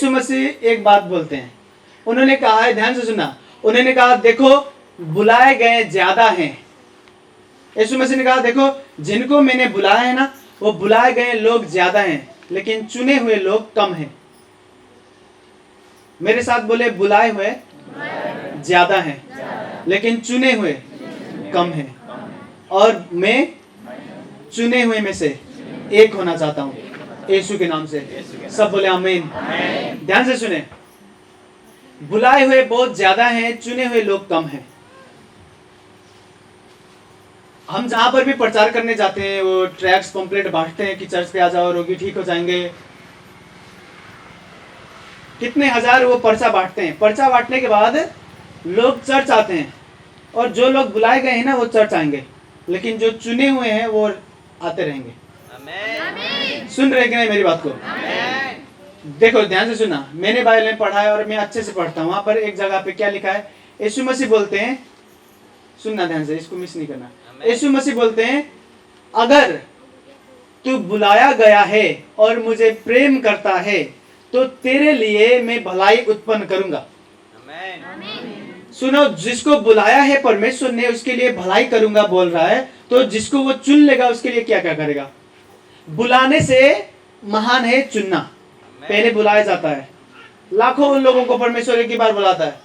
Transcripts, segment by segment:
यीशु मसीह एक बात बोलते हैं, उन्होंने कहा है, ध्यान से सुनना, उन्होंने कहा देखो बुलाए गए ज्यादा हैं। यीशु मसीह ने कहा देखो जिनको मैंने बुलाया है ना, वो बुलाए गए लोग ज्यादा हैं, लेकिन चुने हुए लोग कम हैं। मेरे साथ बोले, बुलाए हुए ज्यादा हैं लेकिन चुने हुए कम हैं, और मैं चुने हुए में से एक होना चाहता हूं यीशु के नाम से। सब बोले आमीन। ध्यान से सुने, बुलाए हुए बहुत ज्यादा हैं, चुने हुए लोग कम हैं। हम जहां पर भी प्रचार करने जाते हैं, वो ट्रैक्स पंपलेट बांटते हैं कि चर्च पे आ जाओ, रोगी ठीक हो जाएंगे। कितने हजार वो पर्चा बांटते हैं। पर्चा बांटने के बाद लोग चर्च आते हैं, और जो लोग बुलाए गए हैं ना वो चर्च आएंगे, लेकिन जो चुने हुए हैं वो आते रहेंगे। आमीन। सुन रहे कि नहीं मेरी बात को? आमीन। देखो ध्यान से सुना, मैंने बाइबल में पढ़ा है और मैं अच्छे से पढ़ता हूँ। वहां पर एक जगह पे क्या लिखा है, यीशु मसीह बोलते हैं, सुनना ध्यान से, इसको मिस नहीं करना। यीशु मसीह बोलते हैं, अगर तू बुलाया गया है और मुझे प्रेम करता है तो तेरे लिए मैं भलाई उत्पन्न करूंगा। सुनो, जिसको बुलाया है परमेश्वर ने उसके लिए भलाई करूंगा बोल रहा है, तो जिसको वो चुन लेगा उसके लिए क्या क्या करेगा। बुलाने से महान है चुनना। पहले बुलाया जाता है, लाखों उन लोगों को परमेश्वर एक ही बार बुलाता है,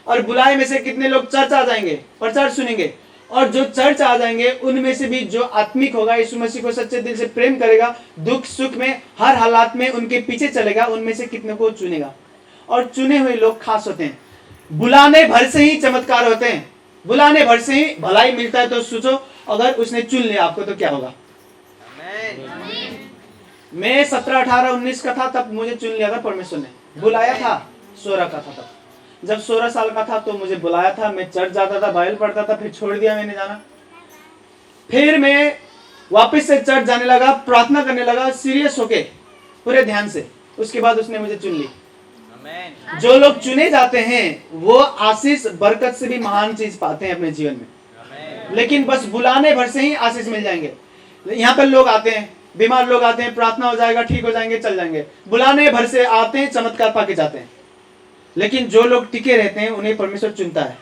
और बुलाए में से कितने लोग चर्च आ जाएंगे, प्रचार सुनेंगे, और जो चर्च आ जाएंगे उनमें से भी जो आत्मिक होगा, यीशु मसीह को सच्चे दिल से प्रेम करेगा, दुख सुख में हर हालात में उनके पीछे चलेगा, उनमें से कितने को चुनेगा। और चुने हुए लोग खास होते हैं। बुलाने भर से ही चमत्कार होते हैं, बुलाने भर से ही भलाई मिलता है। तो सोचो अगर उसने चुन लिया आपको तो क्या होगा। मैं 17, 18, 19 का था तब मुझे चुन लिया था परमेश्वर ने, बुलाया था 16 का था तब। जब 16 साल का था तो मुझे बुलाया था, मैं चर्च जाता था, बाइबल पढ़ता था, फिर छोड़ दिया मैंने जाना। फिर मैं वापस से चर्च जाने लगा, प्रार्थना करने लगा सीरियस होके पूरे ध्यान से। उसके बाद उसने मुझे चुन ली। जो लोग चुने जाते हैं वो आशीष बरकत से भी महान चीज पाते हैं अपने जीवन में, लेकिन बस बुलाने भर से ही आशीष मिल जाएंगे। यहाँ पर लोग आते हैं, बीमार लोग आते हैं, प्रार्थना हो जाएगा, ठीक हो जाएंगे, चल जाएंगे, बुलाने भर से आते हैं, चमत्कार पाके जाते हैं। लेकिन जो लोग टिके रहते हैं उन्हें परमेश्वर चुनता है,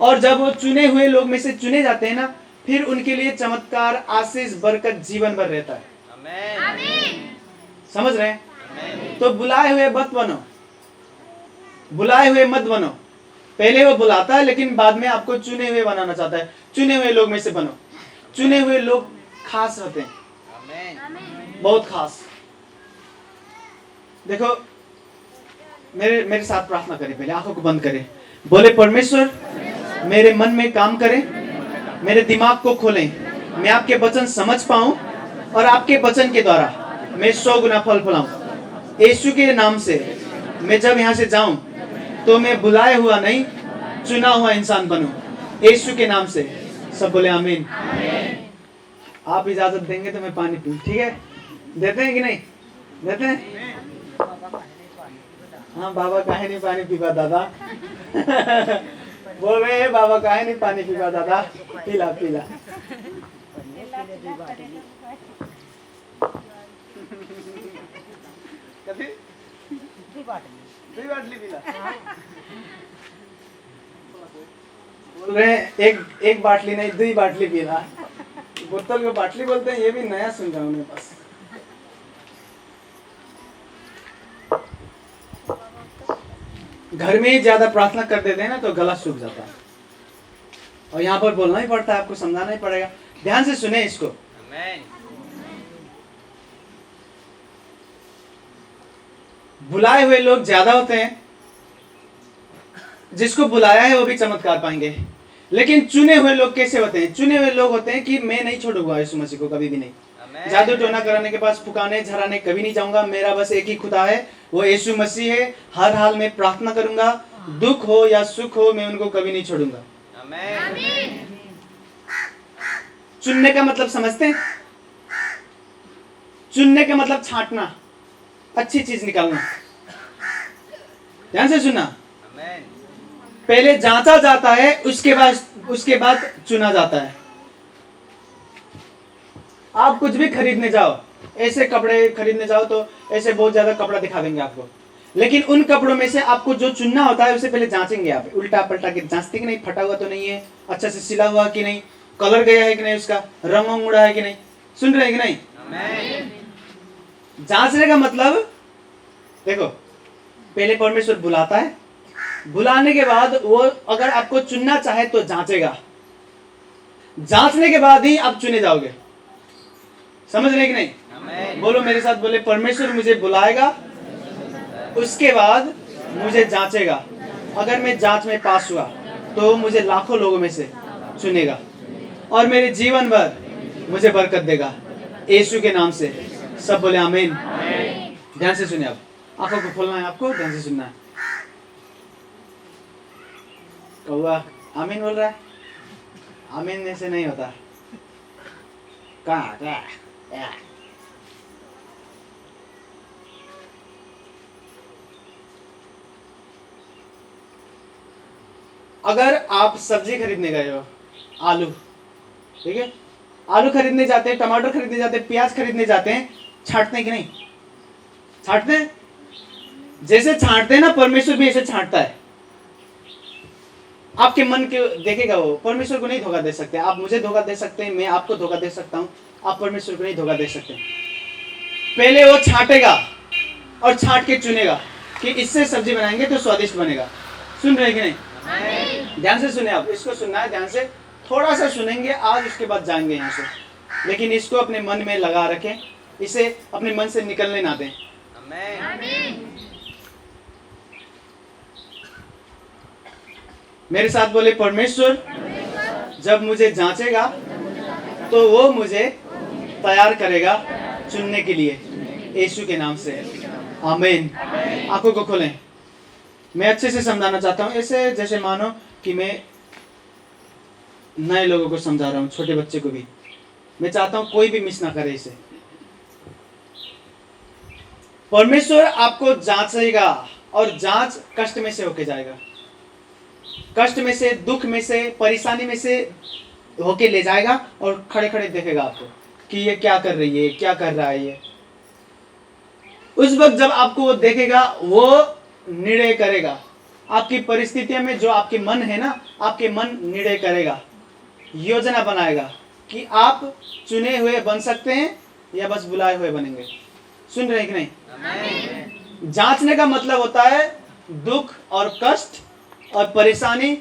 और जब वो चुने हुए लोग में से चुने जाते हैं ना, फिर उनके लिए चमत्कार, आशीष, बरकत जीवन भर रहता है। आमीन। समझ रहे हैं? तो बुलाए हुए मत बनो, बुलाए हुए मत बनो। पहले वो बुलाता है लेकिन बाद में आपको चुने हुए बनाना चाहता है। चुने हुए लोग में से बनो। चुने हुए लोग खास होते हैं, बहुत खास। देखो मेरे साथ प्रार्थना करें, पहले आंखों को बंद करें, बोले परमेश्वर मेरे मन में काम करें, मेरे दिमाग को खोलें, मैं आपके वचन समझ पाऊं, और आपके वचन के द्वारा मैं 100 गुना फल फलाऊं। यीशु के नाम से मैं जब यहाँ से जाऊं तो मैं बुलाया हुआ नहीं, चुना हुआ इंसान बनूं, यीशु के नाम से। सब बोले आमीन। आप इजाजत देंगे तो मैं पानी पीऊं, ठीक है? देते हैं कि नहीं देते हैं? हाँ, बाबा काहे नहीं पानी पीवा दादा। बोल रहे हैं बाबा काहे नहीं पानी पीवा दादा, पीला पीला। बोल रहे हैं एक बाटली नहीं 2 बाटली पीला। बोतल को बाटली बोलते हैं, ये भी नया सुन रहा हूँ मेरे पास। घर में ही ज्यादा प्रार्थना कर देते हैं ना तो गला सूख जाता है, और यहाँ पर बोलना ही पड़ता है, आपको समझाना ही पड़ेगा। ध्यान से सुने इसको। बुलाए हुए लोग ज्यादा होते हैं, जिसको बुलाया है वो भी चमत्कार पाएंगे। लेकिन चुने हुए लोग कैसे होते हैं? चुने हुए लोग होते हैं कि मैं नहीं छोड़ूंगा यीशु मसीह को, कभी भी नहीं। जादू टोना कराने के पास फुकाने झराने कभी नहीं जाऊंगा। मेरा बस एक ही खुदा है, वो यीशु मसीह है। हर हाल में प्रार्थना करूंगा, दुख हो या सुख हो, मैं उनको कभी नहीं छोड़ूंगा। चुनने का मतलब समझते हैं? चुनने का मतलब छांटना, अच्छी चीज निकालना। ध्यान से सुना, पहले जांचा जाता है, उसके बाद चुना जाता है। आप कुछ भी खरीदने जाओ, ऐसे कपड़े खरीदने जाओ तो ऐसे बहुत ज्यादा कपड़ा दिखा देंगे आपको, लेकिन उन कपड़ों में से आपको जो चुनना होता है उसे पहले जांचेंगे आप, उल्टा पलटा के जांचते कि नहीं, फटा हुआ तो नहीं है, अच्छा से सिला हुआ कि नहीं, कलर गया है कि नहीं, उसका रंग उड़ा है कि नहीं। सुन रहे हैं कि नहीं? जांचने का मतलब देखो, पहले परमेश्वर बुलाता है, बुलाने के बाद वो अगर आपको चुनना चाहे तो जांचेगा, जांचने के बाद ही आप चुने जाओगे। समझ रहे कि नहीं? बोलो मेरे साथ, बोले परमेश्वर मुझे बुलाएगा, उसके बाद मुझे जांचेगा, अगर मैं जांच में पास हुआ तो मुझे लाखों लोगों में से चुनेगा और मेरे जीवन भर मुझे बरकत देगा यीशु के नाम से। सब बोले आमीन। ध्यान से सुनिए, आप आंखों को खोलना है, आपको ध्यान से सुनना है। कौआ आमीन बोल रहा है, आमीन ऐसे नहीं होता। कहाँ अगर आप सब्जी खरीदने गए हो, आलू, ठीक है, आलू खरीदने जाते हैं, टमाटर खरीदने जाते हैं, प्याज खरीदने जाते हैं, छांटते हैं कि नहीं? छांटते हैं। जैसे छांटते हैं ना, परमेश्वर भी ऐसे छांटता है। आपके मन के देखेगा वो, परमेश्वर को नहीं धोखा दे सकते। आप मुझे धोखा दे सकते हैं, मैं आपको धोखा दे सकता हूं, आप परमेश्वर को नहीं धोखा दे सकते। पहले वो छांटेगा और छांट के चुनेगा कि इससे सब्जी बनाएंगे तो स्वादिष्ट बनेगा। सुन रहे कि नहीं? ध्यान से सुने, आप इसको सुनना है ध्यान से, थोड़ा सा सुनेंगे आज, उसके बाद जाएंगे यहाँ से, लेकिन इसको अपने मन में लगा रखें, इसे अपने मन से निकलने ना दें। मेरे साथ बोले, परमेश्वर जब मुझे जांचेगा तो वो मुझे तैयार करेगा चुनने के लिए, यीशु के नाम से आमीन। आंखों को खोलें, मैं अच्छे से समझाना चाहता हूँ, ऐसे जैसे मानो कि मैं नए लोगों को समझा रहा हूँ, छोटे बच्चे को भी। मैं चाहता हूँ कोई भी मिस ना करे इसे। परमेश्वर आपको जांचेगा और जांच कष्ट में से होके जाएगा, कष्ट में से, दुख में से, परेशानी में से होके ले जाएगा और खड़े खड़े देखेगा आपको कि ये क्या कर रही है, क्या कर रहा है ये। उस वक्त जब आपको वो देखेगा, वो निर्णय करेगा आपकी परिस्थितियों में। जो आपके मन है ना, आपके मन निर्णय करेगा, योजना बनाएगा कि आप चुने हुए बन सकते हैं या बस बुलाए हुए बनेंगे। सुन रहे हैं कि नहीं? जांचने का मतलब होता है दुख और कष्ट और परेशानी,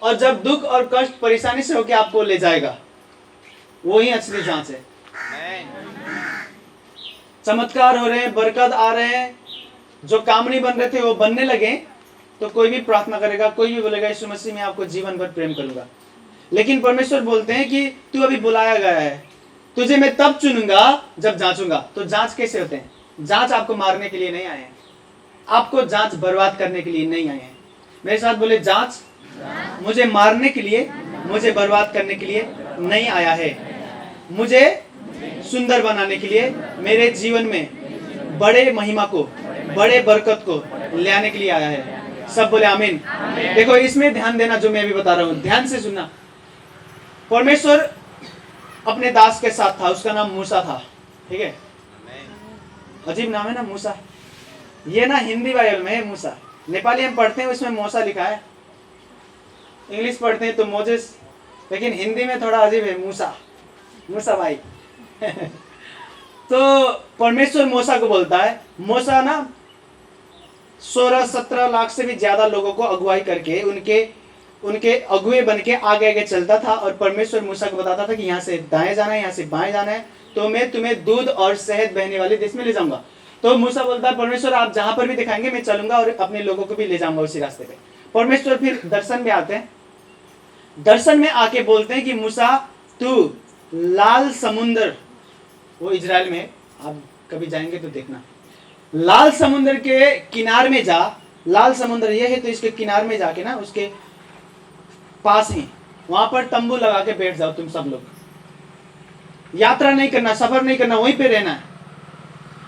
और जब दुख और कष्ट परेशानी से होकर आपको ले जाएगा, वो ही असली जांच है। चमत्कार हो रहे हैं, बरकत आ रहे हैं, जो काम नहीं बन रहे थे वो बनने लगे, तो कोई भी प्रार्थना करेगा, कोई भी बोलेगा यीशु मसीह मैं आपको जीवन भर प्रेम करूंगा। लेकिन परमेश्वर बोलते हैं कि तू अभी बुलाया गया है, तुझे मैं तब चुनूंगा जब जांचूंगा। तो जांच कैसे होते हैं? जांच आपको मारने के लिए नहीं आए हैं, आपको जांच बर्बाद करने के लिए नहीं आए हैं। मेरे साथ बोले, जांच मुझे मारने के लिए, मुझे बर्बाद करने के लिए नहीं आया है, मुझे सुंदर बनाने के लिए, मेरे जीवन में बड़े महिमा को, बड़े बरकत को ले आने के लिए आया है। सब बोले आमीन। देखो, इसमें ध्यान देना जो मैं अभी बता रहा हूं, ध्यान से सुनना। परमेश्वर अपने दास के साथ था, उसका नाम मूसा था, ठीक है? अजीब नाम है ना, मूसा। ये ना हिंदी बाइबल में है मूसा, नेपाली हम पढ़ते हैं उसमें मूसा लिखा है, इंग्लिश पढ़ते हैं तो मोजेस, लेकिन हिंदी में थोड़ा अजीब है, मूसा, मूसा भाई। तो परमेश्वर मूसा को बोलता है, मूसा ना 16-17 लाख से भी ज्यादा लोगों को अगुवाई करके उनके अगुए बन के आगे आगे चलता था, और परमेश्वर मूसा को बताता था कि यहाँ से दाएं जाना है, यहाँ से बाएं जाना है, तो मैं तुम्हें दूध और शहद बहने वाले देश में ले जाऊंगा। तो मूसा बोलता है, परमेश्वर आप जहां पर भी दिखाएंगे मैं चलूंगा और अपने लोगों को भी ले जाऊंगा उसी रास्ते पे। परमेश्वर फिर दर्शन में आते हैं, दर्शन में आके बोलते हैं कि मूसा तू लाल समुद्र, वो इजराइल में, आप कभी जाएंगे तो देखना, लाल समुद्र के किनारे में जा, लाल समुद्र ये है तो इसके किनारे में जाके ना, उसके पास ही वहां पर तंबू लगा के बैठ जाओ, तुम सब लोग यात्रा नहीं करना, सफर नहीं करना, वहीं पे रहना है।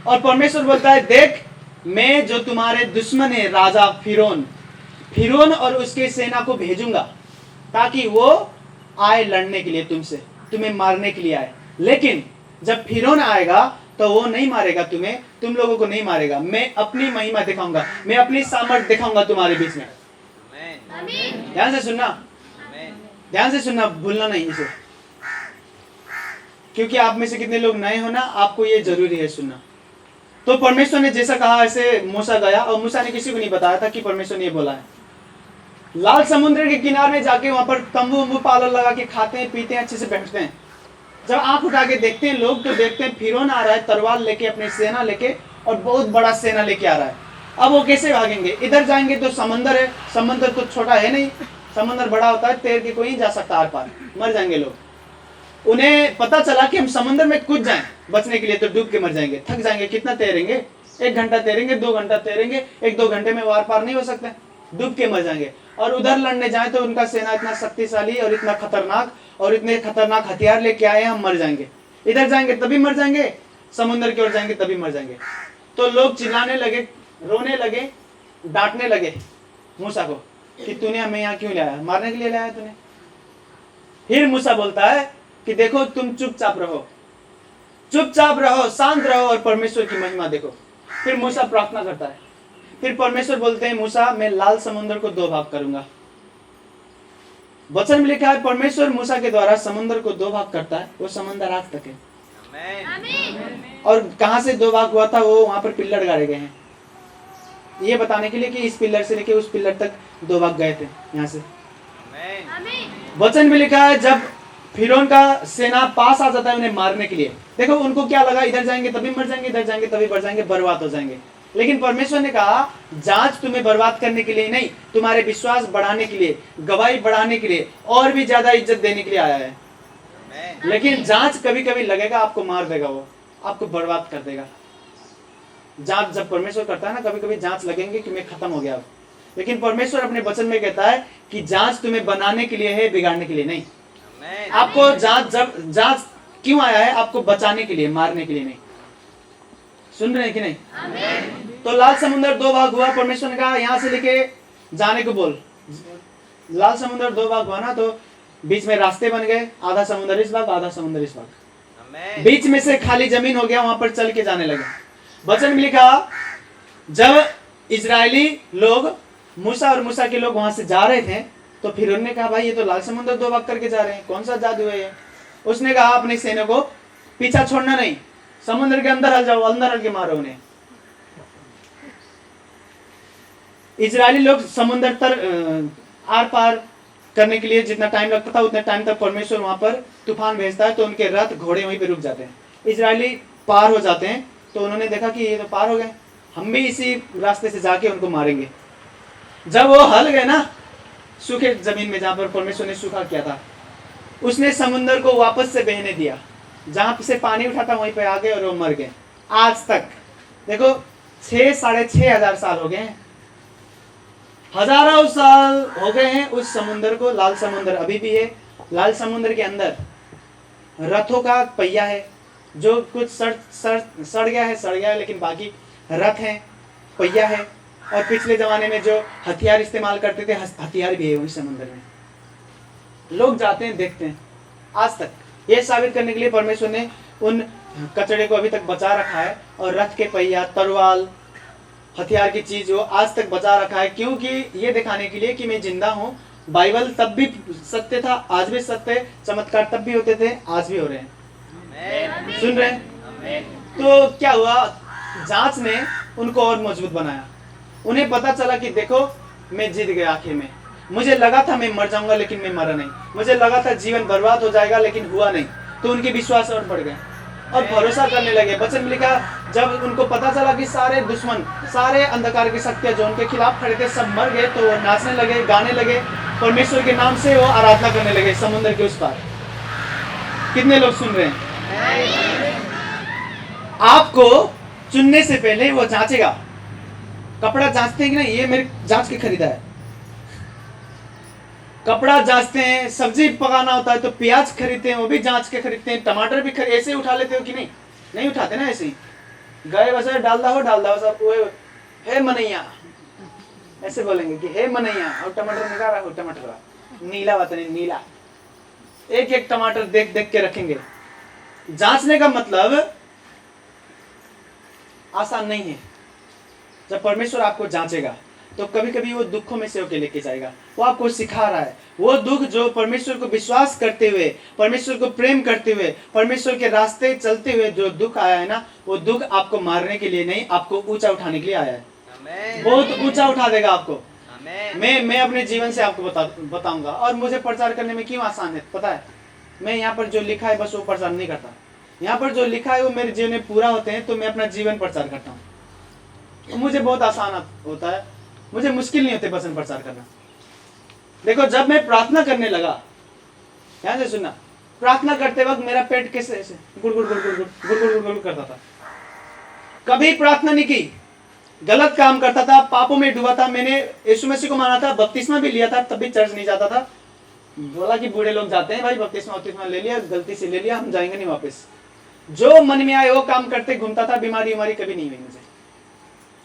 और परमेश्वर बोलता है, देख मैं जो तुम्हारे दुश्मन है राजा फिरौन और उसके सेना को भेजूंगा ताकि वो आए लड़ने के लिए तुमसे, तुम्हें मारने के लिए आए। लेकिन जब फिरौन आएगा तो वो नहीं मारेगा तुम्हें, तुम लोगों को नहीं मारेगा। मैं अपनी महिमा दिखाऊंगा, मैं अपनी सामर्थ दिखाऊंगा तुम्हारे बीच में। ध्यान से सुनना, ध्यान से सुनना, भूलना नहीं इसे, क्योंकि आप में से कितने लोग नए हो ना, आपको ये जरूरी है सुनना। तो परमेश्वर ने जैसा कहा ऐसे मूसा गया, और मूसा ने किसी को नहीं बताया था कि परमेश्वर ने ये बोला है। लाल समुद्र के किनारे जाके वहां पर तंबू वंबू पालन लगा के खाते हैं, पीते हैं, अच्छे से बैठते हैं। जब आंख उठा के देखते हैं लोग, तो देखते हैं फिरौन आ रहा है तलवार लेके, अपनी सेना लेके, और बहुत बड़ा सेना लेके आ रहा है। अब वो कैसे भागेंगे? इधर जाएंगे तो समंदर है, समंदर तो छोटा है नहीं, समंदर बड़ा होता है, तैर के कोई नहीं जा सकता आर पार, मर जाएंगे लोग। उन्हें पता चला कि हम समंदर में कूद जाएं बचने के लिए तो डूब के मर जाएंगे, थक जाएंगे। कितना तैरेंगे? 1 घंटा तैरेंगे, 2 घंटा तैरेंगे, 1-2 घंटे में वार पार नहीं हो सकते, डूब के मर जाएंगे। और उधर लड़ने जाए तो उनका सेना इतना शक्तिशाली और इतना खतरनाक, और इतने खतरनाक हथियार लेके आए, हम मर जाएंगे। इधर जाएंगे तभी मर जाएंगे, समुद्र की ओर जाएंगे तभी मर जाएंगे। तो लोग चिल्लाने लगे, रोने लगे, डांटने लगे मूसा को कि तूने हमें यहाँ क्यों लाया, मारने के लिए लाया तूने। फिर मूसा बोलता है कि देखो तुम चुपचाप रहो, चुपचाप रहो, शांत रहो और परमेश्वर की महिमा देखो। फिर मूसा प्रार्थना करता है। फिर परमेश्वर बोलते हैं, मूसा मैं लाल समुद्र को 2 भाग करूंगा। वचन में लिखा है परमेश्वर मूसा के द्वारा समुद्र को 2 भाग करता है। वो समुद्र आज तक है। और कहां से 2 भाग हुआ था? वो वहां पर पिल्लर गाड़े गए हैं, ये बताने के लिए कि इस पिल्लर से लेके उस पिल्लर तक 2 भाग गए थे यहाँ से। वचन में लिखा है जब फिरौन का सेना पास आ जाता है उन्हें मारने के लिए, देखो उनको क्या लगा, इधर जाएंगे तभी मर जाएंगे, इधर जाएंगे तभी मर जाएंगे, बर्बाद हो जाएंगे। लेकिन परमेश्वर ने कहा जांच तुम्हें बर्बाद करने के लिए नहीं, तुम्हारे विश्वास बढ़ाने के लिए, गवाही बढ़ाने के लिए, और भी ज्यादा इज्जत देने के लिए आया है। लेकिन जांच कभी कभी लगेगा आपको मार देगा, वो आपको बर्बाद कर देगा। जांच जब परमेश्वर करता है ना, कभी कभी जांच लगेंगे कि मैं खत्म हो गया अब। लेकिन परमेश्वर अपने वचन में कहता है कि जांच तुम्हें बनाने के लिए है, बिगाड़ने के लिए नहीं। आपको जांच क्यों आया है? आपको बचाने के लिए, मारने के लिए नहीं। सुन रहे हैं कि नहीं? तो लाल समुद्र 2 भाग हुआ। परमेश्वर ने कहा यहाँ से लेके जाने को बोल। लाल समुद्र 2 भाग हुआ ना, तो बीच में रास्ते बन गए, आधा समुद्र इस भाग, आधा समुद्र इस भाग, बीच में से खाली जमीन हो गया, वहां पर चल के जाने लगे। वचन में लिखा जब इजरायली लोग, मूसा और मूसा के लोग वहां से जा रहे थे, तो फिर उन्होंने कहा भाई ये तो लाल समुद्र 2 भाग करके जा रहे हैं, कौन सा जादू है ये? उसने कहा अपनी सेना को पीछा छोड़ना नहीं, समुद्र के अंदर हल जाओ, अंदर हल के मारो उन्हें। इजरायली लोग समुद्र तर आर पार करने के लिए जितना टाइम लगता था उतने टाइम तक परमेश्वर वहां पर तूफान भेजता है, तो उनके रथ घोड़े वहीं पे रुक जाते हैं। इजरायली पार हो जाते हैं, तो उन्होंने देखा कि ये तो पार हो गए, हम भी इसी रास्ते से जाके उनको मारेंगे। जब वो हल गए ना सूखे जमीन में, जहां पर परमेश्वर ने सूखा किया था, उसने समुद्र को वापस से बहने दिया, जहां से पानी उठा था वहीं पे आ गए और वो मर गए। आज तक देखो 6-6.5 हजार साल हो गए हैं, हजारों साल हो गए हैं उस समुद्र को। लाल समुद्र अभी भी है। लाल समुद्र के अंदर रथों का पहिया है, जो कुछ सड़ गया है, लेकिन बाकी रथ है, पहिया है। और पिछले जमाने में जो हथियार इस्तेमाल करते थे, हथियार भी है उस समुद्र में। लोग जाते हैं, देखते हैं आज तक। ये साबित करने के लिए परमेश्वर ने उन कचड़े को अभी तक बचा रखा है, और रथ के पहिया, तलवार, हथियार की चीज वो आज तक बचा रखा है, क्योंकि ये दिखाने के लिए कि मैं जिंदा हूँ। बाइबल तब भी सत्य था, आज भी सत्य है। चमत्कार तब भी होते थे, आज भी हो रहे हैं। सुन रहे हैं? तो क्या हुआ, जांच ने उनको और मजबूत बनाया। उन्हें पता चला कि देखो मैं जीत गया आखिर में। मुझे लगा था मैं मर जाऊंगा, लेकिन मैं मरा नहीं। मुझे लगा था जीवन बर्बाद हो जाएगा, लेकिन हुआ नहीं। तो उनके विश्वास और बढ़ गए और भरोसा करने लगे। वचन में लिखा जब उनको पता चला कि सारे दुश्मन, सारे अंधकार की शक्तियां जो उनके खिलाफ खड़े थे सब मर गए, तो वो नाचने लगे, गाने लगे, परमेश्वर के नाम से वो आराधना करने लगे समुद्र के उस पार। कितने लोग सुन रहे हैं? आपको चुनने से पहले वो जांचेगा। कपड़ा जांचते हैं कि नहीं? ये मेरे जांच के खरीदा है। कपड़ा जांचते हैं, सब्जी पकाना होता है तो प्याज खरीदते हैं, वो भी जांच के खरीदते हैं। टमाटर भी ऐसे उठा लेते हो कि नहीं? नहीं उठाते ना ऐसे ही। गए बस डाल दो सब, वो हे मनैया ऐसे बोलेंगे कि हे मनैया, और टमाटर निकाल रहा हो, टमाटर नीला बात नहीं, नीला। एक एक टमाटर देख देख के रखेंगे। जांचने का मतलब आसान नहीं है। जब परमेश्वर आपको जांचेगा तो कभी कभी वो दुखों में से होके लेके जाएगा। वो आपको सिखा रहा है। वो दुख जो परमेश्वर को विश्वास करते हुए, परमेश्वर को प्रेम करते हुए, परमेश्वर के रास्ते चलते हुए जो दुख आया है ना, वो दुख आपको मारने के लिए नहीं, आपको ऊंचा उठाने के लिए आया है। बहुत ऊंचा उठा देगा आपको। मैं अपने जीवन से आपको बताऊंगा। और मुझे प्रचार करने में क्यों आसान है पता है? मैं यहाँ पर जो लिखा है बस वो प्रचार नहीं करता। यहाँ पर जो लिखा है वो मेरे जीवन में पूरा होते हैं तो मैं अपना जीवन प्रचार करता हूँ। तो मुझे बहुत आसान होता है, मुझे मुश्किल नहीं होते वचन प्रचार करना। देखो जब मैं प्रार्थना करने लगा, ध्यान से सुनना, प्रार्थना करते वक्त मेरा पेट कैसे ऐसे गुड़ गुड़ गुड़ गुड़ गुड़ गुड़ गुड़ गुड़ करता था। कभी प्रार्थना नहीं की, गलत काम करता था, पापों में डूबा था। मैंने यीशु मसीह को माना था, बपतिस्मा भी लिया था, तब भी चर्च नहीं जाता था। बोला कि बूढ़े लोग जाते हैं भाई, बपतिस्मा ले लिया, गलती से ले लिया, हम जाएंगे नहीं वापस। जो मन में आए वो काम करते घूमता था। बीमारी कभी नहीं हुई मुझे।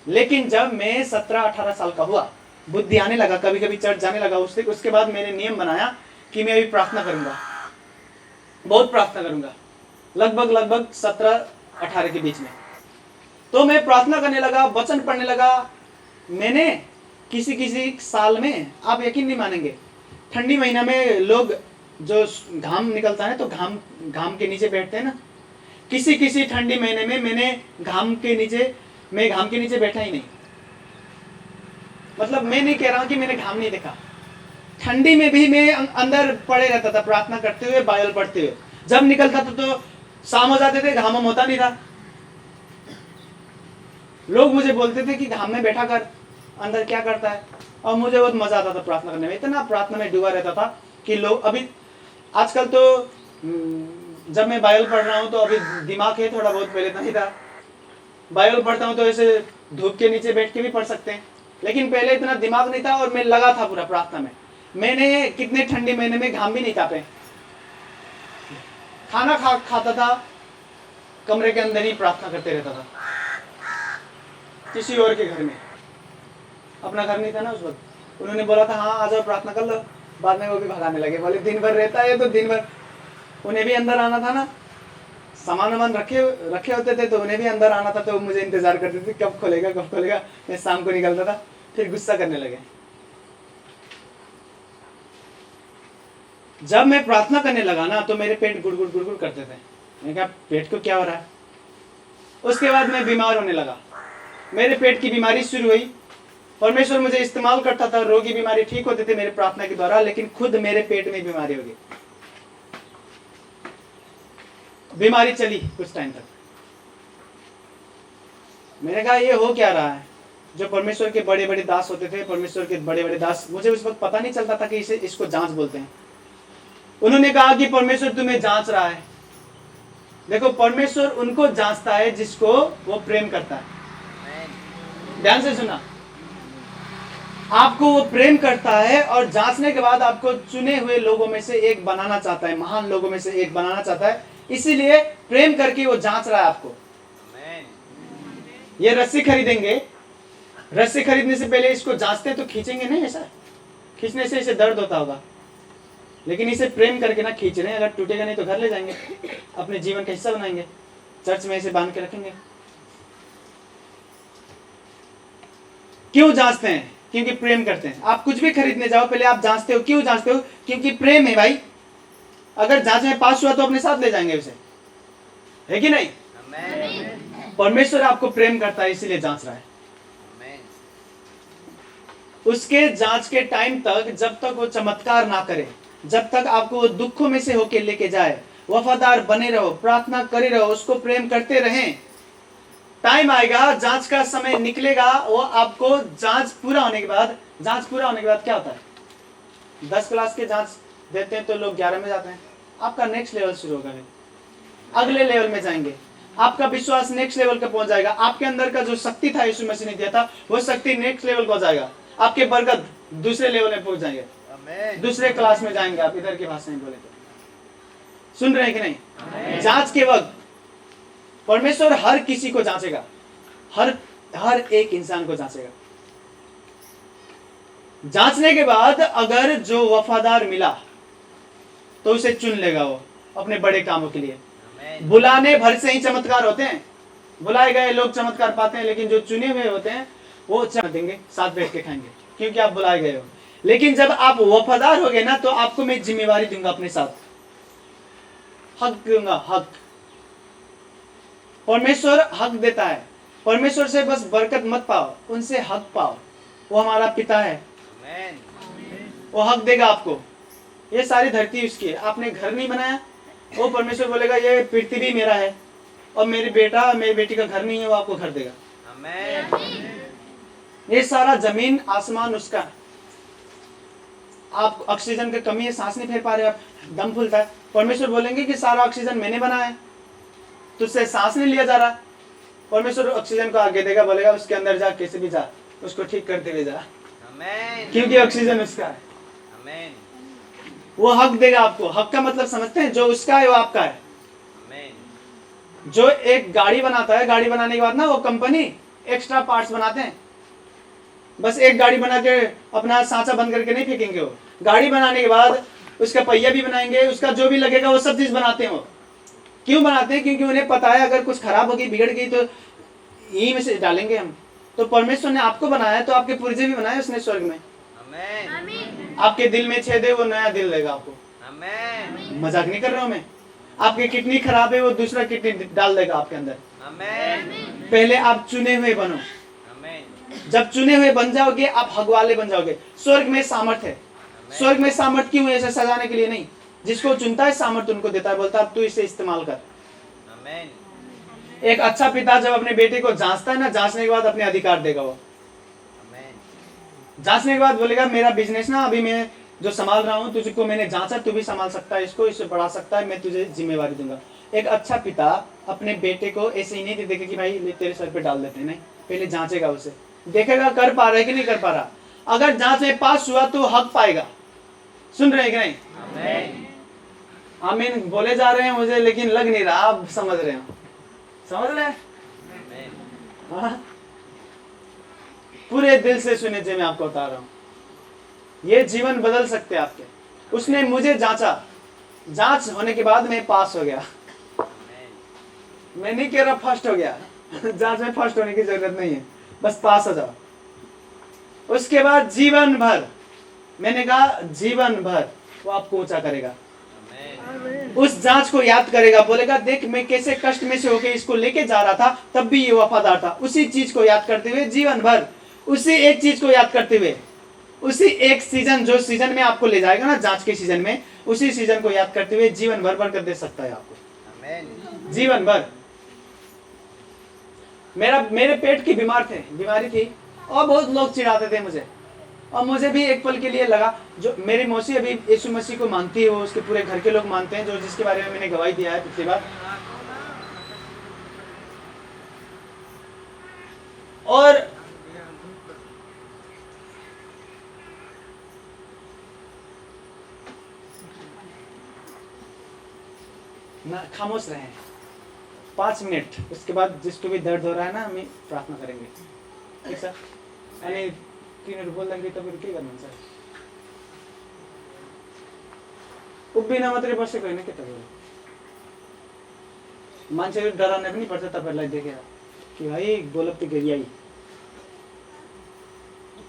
लेकिन जब मैं 17-18 साल का हुआ, बुद्धि आने लगा, कभी कभी चर्च जाने लगा, उसके बाद मैंने नियम बनाया कि मैं अभी प्रार्थना करूंगा, बहुत प्रार्थना करूंगा, लगभग 17-18 के बीच में। तो मैं प्रार्थना करने लगा, वचन पढ़ने लगा। मैंने किसी साल में, आप यकीन नहीं मानेंगे, ठंडी महीना में लोग जो घाम निकलता है तो घाम के नीचे बैठते हैं ना, किसी ठंडी महीने में मैंने घाम के नीचे बैठा ही नहीं। मतलब मैं नहीं कह रहा हूं कि मैंने घाम नहीं देखा, ठंडी में भी मैं अंदर पड़े रहता था प्रार्थना करते हुए, बाइबल पढ़ते हुए। जब निकलता था तो शाम हो जाते थे, घाम होता नहीं था। लोग मुझे बोलते थे कि घाम में बैठा कर, अंदर क्या करता है। और मुझे बहुत मजा आता था प्रार्थना करने में, इतना प्रार्थना में डूबा रहता था कि लोग, अभी आजकल तो जब मैं बाइबल पढ़ रहा हूँ तो अभी दिमाग है थोड़ा बहुत, पहले नहीं था। बाइबल पढ़ता हूँ तो ऐसे धूप के नीचे बैठ के भी पढ़ सकते हैं, लेकिन पहले इतना दिमाग नहीं था और मैं लगा था पूरा प्रार्थना में। मैंने कितने ठंडी महीने में घाम भी नहीं तापे। खाना खाता था, कमरे के अंदर ही प्रार्थना करते रहता था, किसी और के घर में। अपना घर नहीं था ना उस वक्त। उन्होंने बोला था हाँ आ जाओ प्रार्थना कर लो, बाद में वो भी भगाने लगे, बोले दिन भर रहता है तो दिन भर। उन्हें भी अंदर आना था ना, सामान रखे होते थे तो उन्हें भी अंदर आना था, तो मुझे इंतजार करते थे कब खोलेगा। मैं शाम को निकलता था, फिर गुस्सा करने लगे। जब मैं प्रार्थना करने लगा ना तो मेरे पेट गुड़ गुड़ करते थे। मैंने कहा पेट को क्या हो रहा है। उसके बाद मैं बीमार होने लगा, मेरे पेट की बीमारी शुरू हुई। परमेश्वर मुझे इस्तेमाल करता था, रोगी बीमारी ठीक होते थे मेरे प्रार्थना के द्वारा, लेकिन खुद मेरे पेट में बीमारी हो गई। बीमारी चली कुछ टाइम तक। मैंने कहा ये हो क्या रहा है। जो परमेश्वर के बड़े बड़े दास होते थे, परमेश्वर के बड़े बड़े दास, मुझे उस वक्त पता नहीं चलता था कि इसको जांच बोलते हैं। उन्होंने कहा कि परमेश्वर तुम्हें जांच रहा है। देखो परमेश्वर उनको जांचता है जिसको वो प्रेम करता है। ध्यान से सुना, आपको वो प्रेम करता है और जांचने के बाद आपको चुने हुए लोगों में से एक बनाना चाहता है, महान लोगों में से एक बनाना चाहता है। इसीलिए प्रेम करके वो जांच रहा है आपको। ये रस्सी खरीदेंगे, रस्सी खरीदने से पहले इसको जांचते तो खींचेंगे नहीं, ऐसा खींचने से इसे दर्द होता होगा, लेकिन इसे प्रेम करके ना खींच रहे हैं। अगर टूटेगा नहीं तो घर ले जाएंगे, अपने जीवन का हिस्सा बनाएंगे, चर्च में इसे बांध के रखेंगे। क्यों जांचते हैं? क्योंकि प्रेम करते हैं। आप कुछ भी खरीदने जाओ पहले आप जांचते हो। क्यों जांचते हो? क्योंकि प्रेम है भाई। अगर जांच में पास हुआ तो अपने साथ ले जाएंगे उसे, है कि नहीं? परमेश्वर आपको प्रेम करता है इसीलिए जांच रहा है। उसके जांच के टाइम तक, जब तक वो चमत्कार ना करे, जब तक आपको दुखों में से होके लेके जाए, वफादार बने रहो, प्रार्थना करे रहो, उसको प्रेम करते रहें। टाइम आएगा, जांच का समय निकलेगा, वो आपको जांच पूरा होने के बाद क्या होता है? 10 क्लास के जांच देते हैं तो लोग 11 में जाते हैं। आपका नेक्स्ट लेवल शुरू होगा, अगले लेवल में जाएंगे, आपका विश्वास नेक्स्ट लेवल का पहुंच जाएगा। आपके अंदर का जो शक्ति था यीशु मसीह ने दिया था, वो शक्ति नेक्स्ट लेवल को जाएगा। आपके बरकत दूसरे लेवल में पहुंच जाएंगे, दूसरे क्लास में जाएंगे। आप इधर की भाषा में बोले तो सुन रहे हैं कि नहीं? जांच के वक्त परमेश्वर हर किसी को जांचेगा, हर एक इंसान को जांचेगा। जांचने के बाद अगर जो वफादार मिला तो उसे चुन लेगा वो अपने बड़े कामों के लिए। बुलाने भर से ही चमत्कार होते हैं। बुलाए गए लोग चमत्कार पाते हैं, लेकिन जो चुने हुए होते हैं वो चमक देंगे, साथ बैठ के खाएंगे, क्योंकि आप बुलाए गए हो। लेकिन जब आप वफादार होगे ना, तो आपको मैं जिम्मेवारी दूंगा अपने साथ, हक दूंगा, हक। परमेश्वर हक देता है। परमेश्वर से बस बरकत मत पाओ, उनसे हक पाओ। वो हमारा पिता है, वो हक देगा आपको। ये सारी धरती उसकी है, आपने घर नहीं बनाया, वो परमेश्वर बोलेगा ये पृथ्वी मेरा है, और मेरी बेटा मेरी बेटी का घर नहीं है, वो आपको घर देगा। ये सारा जमीन आसमान उसका। आप ऑक्सीजन की कमी है, सांस नहीं फेर पा रहे, आप दम फूलता है, परमेश्वर बोलेंगे कि सारा ऑक्सीजन मैंने बनाया है, तुझसे सांस नहीं लिया जा रहा। परमेश्वर ऑक्सीजन को आगे देगा, बोलेगा उसके अंदर जा, कैसे भी जा, उसको ठीक करते हुए जा, क्योंकि ऑक्सीजन उसका है। वो हक देगा आपको। हक का मतलब समझते हैं? जो उसका है वो आपका है। जो एक गाड़ी बनाता है, गाड़ी बनाने के बाद ना वो कंपनी एक्स्ट्रा पार्ट्स बनाते हैं। बस एक गाड़ी बना के अपना सांचा बंद करके नहीं फेंकेंगे, वो गाड़ी बनाने के बाद उसका पहिया भी बनाएंगे, उसका जो भी लगेगा वो सब चीज बनाते हैं। वो क्यों बनाते हैं? क्योंकि उन्हें पता है अगर कुछ खराब होगी, बिगड़ गई, तो यही में से डालेंगे हम। तो परमेश्वर ने आपको बनाया, तो आपके पुर्जे भी बनाए उसने स्वर्ग में। आपके दिल में छेद है, वो नया दिल देगा आपको। मजाक नहीं कर रहा हूं मैं। आपकी किडनी खराब है, वो दूसरा किडनी डाल देगा आपके अंदर। पहले आप चुने हुए बनो। जब चुने हुए बन जाओगे, आप हक वाले बन जाओगे। स्वर्ग में सामर्थ है। स्वर्ग में सामर्थ क्यों है? ऐसे सजाने के लिए नहीं, जिसको चुनता है सामर्थ उनको देता है, बोलता है तू इसे इस्तेमाल कर। एक अच्छा पिता जब अपने बेटे को जांचता है ना, जांचने के बाद अपने अधिकार देगा। वो जांचने के बाद बोलेगा मेरा बिजनेस ना अभी मैं जो संभाल रहा हूँ, तुझको मैंने जांचा, तू भी संभाल सकता है इसको, इससे बढ़ा सकता है, मैं तुझे जिम्मेवारी दूंगा। एक अच्छा पिता अपने बेटे को ऐसे ही नहीं देखेगा कि भाई तेरे सर पे डाल देते, नहीं, पहले जांचेगा उसे, देखेगा कर पा रहा है कि नहीं कर पा रहा। अगर जांच में पास हुआ तो हक पाएगा। सुन रहे हैं कि नहीं? आमीन बोले जा रहे हैं मुझे, लेकिन लग नहीं रहा आप समझ रहे हो। समझ रहे हैं? पूरे दिल से सुने जो मैं आपको बता रहा हूं, ये जीवन बदल सकते हैं आपके। उसने मुझे जांचा, जांच होने के बाद मैं पास हो गया। मैं नहीं कह रहा फर्स्ट हो गया, जांच में फर्स्ट होने की जरूरत नहीं है, बस पास हो जाओ। उसके बाद जीवन भर, मैंने कहा जीवन भर वो आपको ऊंचा करेगा। उस जांच को याद करेगा, बोलेगा देख मैं कैसे कष्ट में से होके इसको लेके जा रहा था, तब भी ये वफादार था। उसी चीज को याद करते हुए जीवन भर, उसी एक चीज को याद करते हुए, उसी एक सीजन, जो सीजन में आपको ले जाएगा ना जांच के सीजन में, उसी सीजन को याद करते हुए जीवन भर बरकत दे सकता है आपको। जीवन भर। मेरे पेट की बीमारी थी, और बहुत लोग चिढ़ाते थे मुझे, और मुझे भी एक पल के लिए लगा, जो मेरी मौसी अभी यीशु मसीह को मानती है, वो उसके पूरे घर के लोग मानते हैं, जो जिसके बारे में मैंने गवाही दिया है पिछली बार। और ना खामोश रहे 5 मिनट, उसके बाद जिसको भी दर्द हो रहा है ना, हम प्रार्थना करेंगे, ठीक सर? यानी 3 मिनट बोल देंगे तब के करना सर, उभिन मात्रै बसेको होइन के तपाईँ मान्छेले डराउन पनि पर्छ तपाईहरुलाई देखेर कि भाइ गोलप्ती गरियाई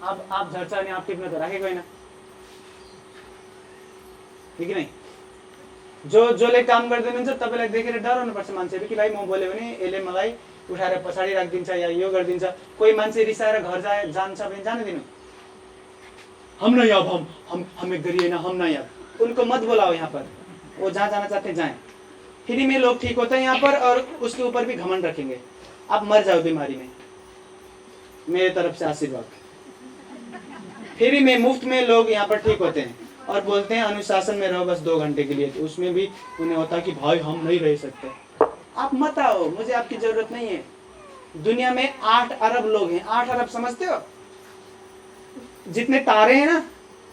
आप झर्छ अनि आप टिप्न त राखेको होइन, ठीक कि नहीं? जसले काम गर्दैन हुन्छ तपाईलाई देखेर डराउनु पर्छ मान्छेले कि भाइ म बोले भने यसले मलाई उठाएर पछाडी राखिदिन्छ या यो गरिदिन्छ। कोही मान्छे रिसाएर घर जान्छ भने जान दिनु, हम नहीं अब हमें गरिए ना, हम नहीं अब, उनको मत बुलाओ यहाँ पर, वो जहाँ जाना चाहते हैं जाएं। फ्री में लोग ठीक होते हैं यहाँ पर, और उसके ऊपर भी घमंड रखेंगे, आप मर जाओ बीमारी में, मेरे तरफ से आशीर्वाद। फ्री में मुफ्त में लोग यहाँ पर ठीक होते हैं और बोलते हैं अनुशासन में रहो बस 2 घंटे के लिए, तो उसमें भी उन्हें होता है कि भाई हम नहीं रह सकते। आप मत आओ, मुझे आपकी जरूरत नहीं है। दुनिया में 8 अरब लोग हैं। 8 अरब समझते हो? जितने तारे हैं ना,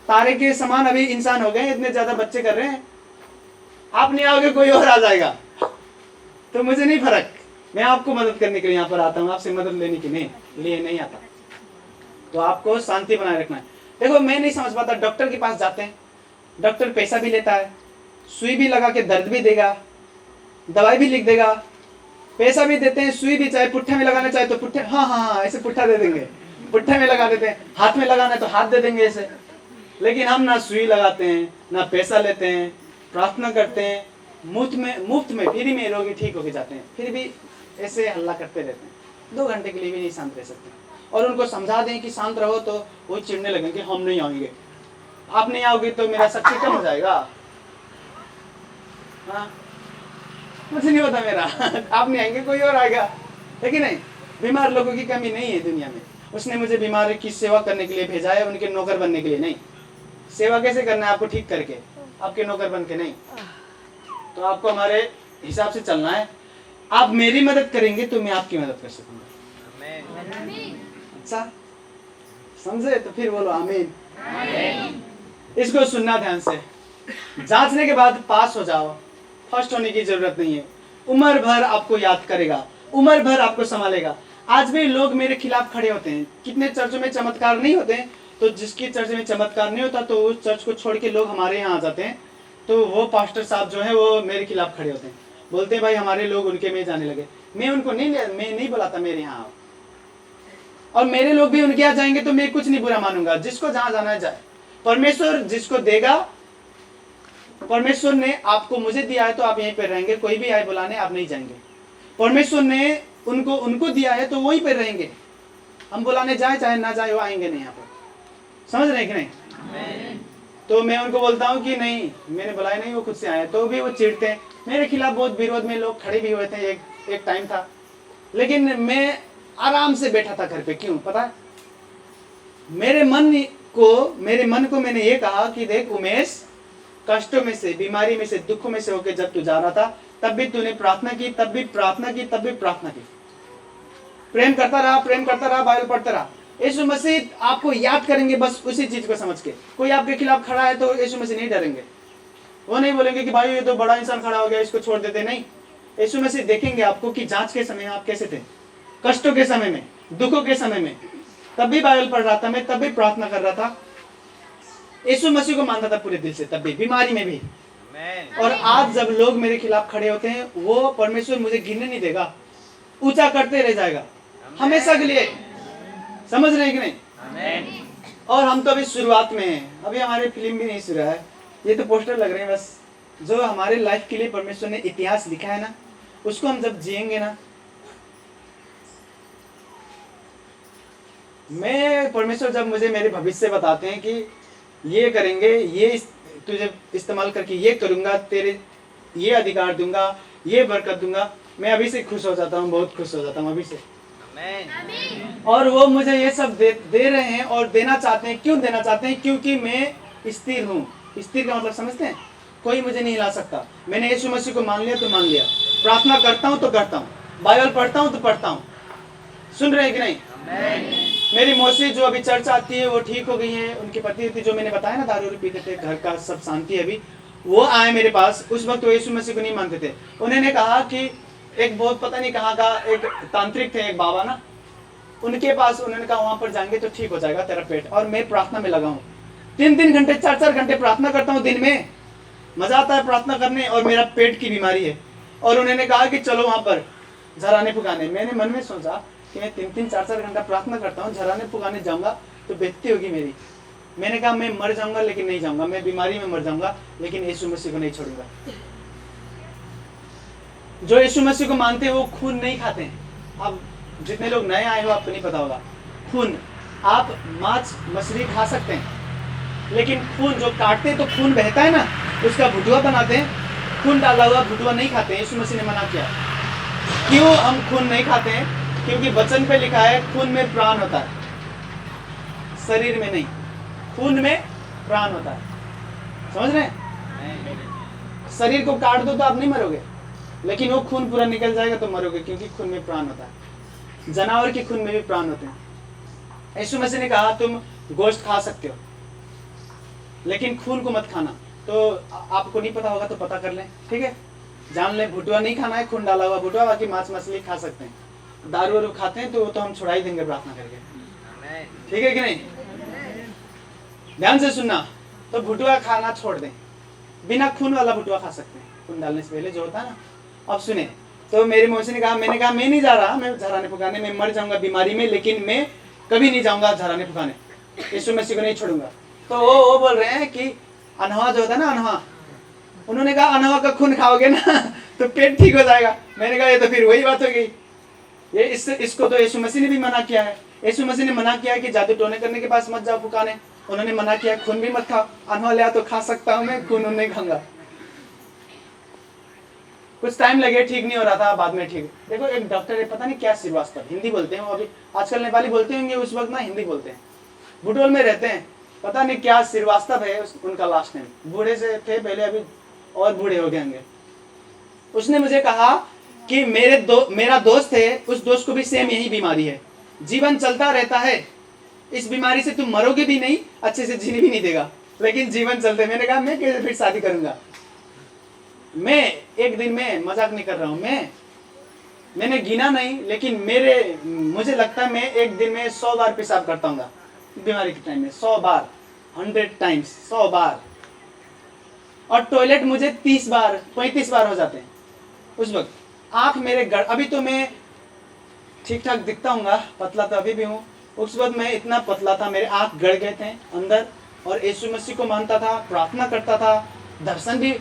तारे के समान अभी इंसान हो गए, इतने ज्यादा बच्चे कर रहे हैं। आप नहीं आओगे कोई और आ जाएगा, तो मुझे नहीं फर्क, मैं आपको मदद करने के लिए यहाँ पर आता हूँ, आपसे मदद लेने के लिए नहीं आता। तो आपको शांति बनाए रखना है। देखो मैं नहीं समझ पाता, डॉक्टर के पास जाते हैं, डॉक्टर पैसा भी लेता है, सुई भी लगा के दर्द भी देगा, दवाई भी लिख देगा, पैसा भी देते हैं, सुई भी चाहे पुट्ठे में लगाना चाहे तो पुट्ठे, हाँ हाँ हाँ ऐसे पुट्ठा दे देंगे, पुट्ठे में लगा देते हैं, हाथ में लगाना है तो हाथ दे देंगे ऐसे। लेकिन हम ना सुई लगाते हैं ना पैसा लेते हैं, प्रार्थना करते हैं मुफ्त में फ्री में रोगी ठीक होके जाते हैं, फिर भी ऐसे हल्ला करते रहते हैं, 2 घंटे के लिए भी नहीं शांत रह सकते। और उनको समझा दें कि शांत रहो तो वो चिढ़ने लगेंगे, हम नहीं आएंगे, आप नहीं आओगे तो मेरा शक्ति कम हो जाएगा। हाँ कुछ नहीं होता मेरा आप नहीं आएंगे कोई और आएगा, है कि नहीं? बीमार लोगों की कमी नहीं है दुनिया में। उसने मुझे बीमार की सेवा करने के लिए भेजा है, उनके नौकर बनने के लिए नहीं। सेवा कैसे करना है? आपको ठीक करके, आपके नौकर बन के नहीं। तो आपको हमारे हिसाब से चलना है। आप मेरी मदद करेंगे तो मैं आपकी मदद कर सकूंगा। अच्छा समझे? तो फिर बोलो आमीन। इसको सुनना ध्यान से, जांचने के बाद पास हो जाओ, फर्स्ट होने की जरूरत नहीं है। उम्र भर आपको याद करेगा, उम्र भर आपको संभालेगा। आज भी लोग मेरे खिलाफ खड़े होते हैं, कितने चर्चों में चमत्कार नहीं होते हैं, तो जिसकी चर्च में चमत्कार नहीं होता तो उस चर्च को छोड़ के लोग हमारे यहाँ आ जाते हैं, तो वो पास्टर साहब जो है वो मेरे खिलाफ खड़े होते हैं, बोलते हैं भाई हमारे लोग उनके में जाने लगे। मैं उनको मैं नहीं बुलाता मेरे यहाँ आओ, और मेरे लोग भी उनके यहाँ जाएंगे तो मैं कुछ नहीं बुरा मानूंगा, जिसको जहाँ जाना है जाए। परमेश्वर जिसको देगा, परमेश्वर ने आपको मुझे दिया है तो आप यहीं पर रहेंगे, कोई भी आए बुलाने आप नहीं जाएंगे। परमेश्वर ने उनको दिया है तो वहीं पर रहेंगे, हम बुलाने जाए चाहे ना जाए वो आएंगे नहीं यहाँ पर। समझ रहे कि नहीं? तो मैं उनको बोलता हूँ कि नहीं मैंने बुलाया नहीं, वो खुद से आए, तो भी वो चिढ़ते हैं मेरे खिलाफ। बहुत विरोध में लोग खड़े भी हुए थे, एक टाइम था, लेकिन मैं आराम से बैठा था घर पे। क्यों पता है? मेरे मन को मैंने ये कहा कि देख उमेश, कष्टों में से, बीमारी में से, दुखों में से होकर जब तू जा रहा था तब भी तूने प्रार्थना की, तब भी प्रार्थना की, प्रेम करता रहा, बाइबल पढ़ता रहा। यीशु मसीह आपको याद करेंगे बस उसी चीज को समझ के। कोई आपके खिलाफ खड़ा है तो यीशु मसीह नहीं डरेंगे, वो नहीं बोलेंगे कि भाई ये तो बड़ा इंसान खड़ा हो गया इसको छोड़ देते, नहीं। यीशु मसीह देखेंगे आपको कि जांच के समय आप कैसे थे, कष्टों के समय में, दुखों के समय में, तब भी बाइबल पढ़ रहा था मैं, तब भी प्रार्थना कर रहा था, यीशु मसीह को मानता था पूरे दिल से, तब भी बीमारी में भी। और आज जब लोग मेरे खिलाफ खड़े होते हैं, वो परमेश्वर मुझे गिरने नहीं देगा, ऊंचा करते रह जाएगा हमेशा के लिए। समझ रहे हैं कि नहीं? और हम तो अभी शुरुआत में हैं, अभी हमारी फिल्म भी नहीं शुरू है, ये तो पोस्टर लग रहे हैं बस। जो हमारे लाइफ के लिए परमेश्वर ने इतिहास लिखा है ना, उसको हम जब जिएंगे ना, मैं परमेश्वर जब मुझे मेरे भविष्य बताते हैं कि ये करेंगे, ये तुझे इस्तेमाल करके ये करूंगा, तेरे ये अधिकार दूंगा, ये बरकत दूंगा, मैं अभी से खुश हो जाता हूँ, बहुत खुश हो जाता हूँ अभी से। और वो मुझे ये सब दे रहे हैं और देना चाहते हैं। क्यों देना चाहते हैं? क्योंकि मैं स्थिर हूँ। स्थिर का मतलब समझते हैं? कोई मुझे नहीं हिला सकता। मैंने यीशु मसीह को मान लिया तो मान लिया, प्रार्थना करता हूँ तो करता हूँ, बाइबल पढ़ता हूँ तो पढ़ता हूँ। सुन रहे हैं कि नहीं? मेरी मौसी जो अभी चर्च आती है वो ठीक हो गई है, उनके पति जो मैंने बताया ना दारू पीते थे, घर का सब शांति है अभी, वो आए मेरे पास। उस वक्त वो यीशु मसीह को नहीं मानते थे। उन्होंने कहा कि एक बहुत पता नहीं कहाँ का एक तांत्रिक थे, एक बाबा ना, उनके पास, उन्होंने कहा वहां पर जाएंगे तो ठीक हो जाएगा तेरा पेट। और मैं प्रार्थना में लगा हूँ, 3 घंटे 4 घंटे प्रार्थना करता हूँ दिन में, मजा आता है प्रार्थना करने, और मेरा पेट की बीमारी है। और उन्होंने कहा कि चलो वहां पर झराने फुकाने। मैंने मन में सोचा कि मैं 3-4 घंटा प्रार्थना करता हूँ, झराने फुकाने जाऊंगा तो बेइज्जती होगी मेरी। मैंने कहा मैं मर जाऊंगा लेकिन नहीं जाऊंगा, मैं बीमारी में मर जाऊंगा लेकिन यीशु मसीह को नहीं छोड़ूंगा। जो यीशु मसीह को मानते हैं वो खून नहीं खाते हैं। अब जितने लोग नए आए हो आपको नहीं पता होगा, खून, आप मांस मछली खा सकते हैं, लेकिन खून जो काटते हैं तो खून बहता है ना, उसका भुटुआ बनाते हैं, खून डाला हुआ भुटुआ नहीं खाते हैं। यीशु मसीह ने मना किया। क्यों हम खून नहीं खाते हैं? क्योंकि वचन पे लिखा है खून में प्राण होता है, शरीर में नहीं, खून में प्राण होता है। समझ रहे हैं? शरीर को काट दो तो आप नहीं मरोगे, लेकिन वो खून पूरा निकल जाएगा तो मरोगे, क्योंकि खून में प्राण होता है। जानवर के खून में भी प्राण होते हैं। यीशु मसीह ने कहा तुम गोश्त खा सकते हो लेकिन खून को मत खाना। तो आपको नहीं पता होगा तो पता कर लें, ठीक है? जान लें, भुटुआ नहीं खाना है, खून डाला हुआ भुटुआ, बाकी मांस मछली खा सकते हैं। दारू वारू खाते हैं तो वो तो हम छुड़ा ही देंगे प्रार्थना करके, ठीक है कि नहीं? ध्यान से सुनना, तो भुटुआ खाना छोड़ दें, बिना खून वाला भुटुआ खा सकते हैं, खून डालने से पहले जो होता है ना। अब सुने, तो मेरी मौसी ने कहा, मैंने कहा मैं नहीं जा रहा, मैं झराने फुकाने, मैं मर जाऊंगा बीमारी में, लेकिन मैं कभी नहीं जाऊंगा झराने फुकाने, यीशु मसीह को नहीं छोड़ूंगा। तो वो बोल रहे हैं कि अनहवा जो होता है ना, अनहवा, उन्होंने कहा अनहवा का खून खाओगे ना तो पेट ठीक हो जाएगा। मैंने कहा ये तो फिर वही बात हो गई, ये इसको तो यीशु मसीह ने भी मना किया है। यीशु मसीह ने मना किया कि जादू टोने करने के पास मत जाओ फुकाने, उन्होंने मना किया खून भी मत खाओ। अनहवा लिया तो खा सकता हूँ मैं, खून नहीं खाऊंगा। कुछ टाइम लगे, ठीक नहीं हो रहा था, बाद में ठीक। देखो एक डॉक्टर है, पता नहीं क्या श्रीवास्तव, हिंदी बोलते हैं वो, अभी आजकल नेपाली बोलते होंगे, उस वक्त ना हिंदी बोलते हैं, बुटोल में रहते हैं, पता नहीं क्या श्रीवास्तव है उनका लास्ट नेम, बूढ़े से थे पहले, अभी और बूढ़े हो गए होंगे। उसने मुझे कहा कि मेरा दोस्त है, उस दोस्त को भी सेम यही बीमारी है, जीवन चलता रहता है, इस बीमारी से तुम मरोगे भी नहीं, अच्छे से जीने भी नहीं देगा, लेकिन जीवन चलते। मैंने कहा मैं कैसे फिर शादी करूंगा। मैं एक दिन में, मजाक नहीं कर रहा हूं, मैंने गिना नहीं, लेकिन मुझे लगता है मैं एक दिन में 100 बार पेशाब करता हूँ बीमारी के टाइम में, 100 बार, 100 टाइम्स, 100 बार। और टॉयलेट मुझे 30 बार 35 बार हो जाते हैं उस वक्त। आंख मेरे अभी तो मैं ठीक ठाक दिखता हूँ, पतला तो अभी भी हूँ, उस वक्त मैं इतना पतला था, मेरे आंख गड़ गए थे अंदर, और यीशु मसीह को मानता था, प्रार्थना करता था, दर्शन भी,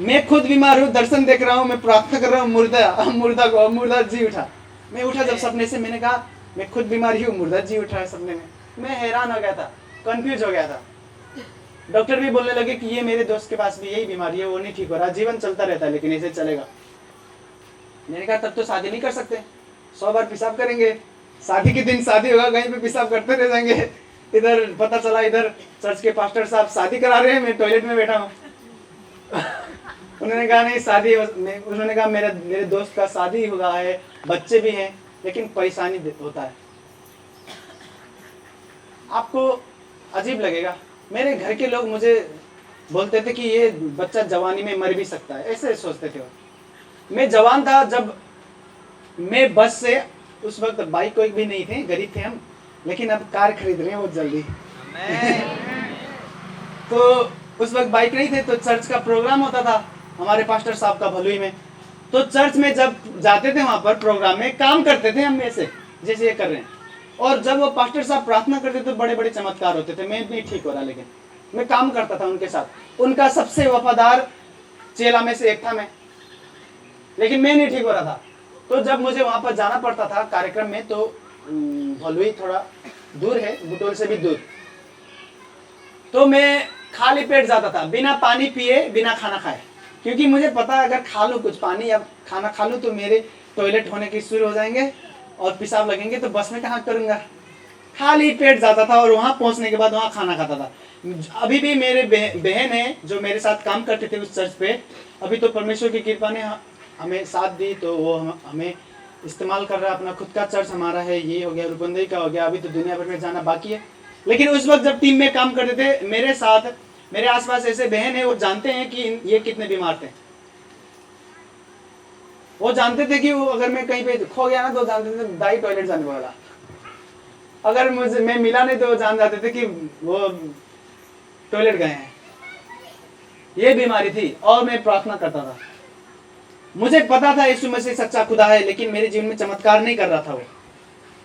मैं खुद बीमार हूँ, दर्शन देख रहा हूँ, मैं प्रार्थना कर रहा हूँ, मुर्दा जी उठा। मैं उठा जब सपने से, मैंने कहा मैं खुद बीमारी हूँ, मुर्दा जी उठा है सपने में। मैं हैरान हो गया था, कंफ्यूज हो गया था। डॉक्टर भी बोलने लगे कि ये मेरे दोस्त के पास भी यही बीमारी है, वो नहीं ठीक हो रहा, जीवन चलता रहता है लेकिन ऐसे चलेगा। मैंने कहा तब तो शादी नहीं कर सकते, 100 बार पेशाब करेंगे, शादी के दिन शादी होगा, कहीं पे पेशाब करते रह जाएंगे। इधर पता चला इधर चर्च के पास्टर साहब शादी करा रहे हैं, मैं टॉयलेट में बैठा हूँ। उन्होंने कहा नहीं शादी, उन्होंने कहा मेरे दोस्त का शादी हुआ है, बच्चे भी हैं, लेकिन परेशानी होता है। आपको अजीब लगेगा, मेरे घर के लोग मुझे बोलते थे कि ये बच्चा जवानी में मर भी सकता है, ऐसे सोचते थे। मैं जवान था जब मैं बस से, उस वक्त बाइक कोई भी नहीं थे, गरीब थे हम, लेकिन अब कार खरीद रहे हैं बहुत जल्दी। तो उस वक्त बाइक नहीं थे, तो चर्च का प्रोग्राम होता था हमारे पास्टर साहब का भलुई में, तो चर्च में जब जाते थे वहां पर प्रोग्राम में काम करते थे हम ऐसे जैसे ये कर रहे हैं, और जब वो पास्टर साहब प्रार्थना करते तो बड़े बड़े चमत्कार होते थे। मैं नहीं ठीक हो रहा, लेकिन मैं काम करता था उनके साथ, उनका सबसे वफादार चेला में से एक था मैं, लेकिन मैं नहीं ठीक हो रहा था। तो जब मुझे वहां पर जाना पड़ता था कार्यक्रम में, तो भलुई थोड़ा दूर है, बुटोल से भी दूर, तो मैं खाली पेट जाता था, बिना पानी पिए, बिना खाना खाए, क्योंकि मुझे पता है अगर खा लूँ कुछ पानी या खाना खा लूँ तो मेरे टॉयलेट होने के शुरू हो जाएंगे और पेशाब लगेंगे, तो बस में कहाँ करूँगा। खाली पेट जाता था और वहाँ पहुँचने के बाद वहाँ खाना खाता था। अभी भी मेरे बहन है जो मेरे साथ काम करते थे उस चर्च पे, अभी तो परमेश्वर की कृपा ने हमें साथ दी, तो वो हमें इस्तेमाल कर रहा है, अपना खुद का चर्च हमारा है, ये हो गया, रूपंदेही का हो गया, अभी तो दुनिया भर में जाना बाकी है। लेकिन उस वक्त जब टीम में काम करते थे मेरे साथ, मेरे आसपास ऐसे बहन है, वो जानते हैं कि ये कितने बीमार थे, वो जानते थे कि वो अगर मैं कहीं पे खो गया ना तो जानते थे दाई टॉयलेट जाने वाला, अगर मैं मिला नहीं तो वो जान जाते थे कि वो टॉयलेट गए हैं। ये बीमारी थी और मैं प्रार्थना करता था, मुझे पता था यीशु मसीह सच्चा खुदा है, लेकिन मेरे जीवन में चमत्कार नहीं कर रहा था वो,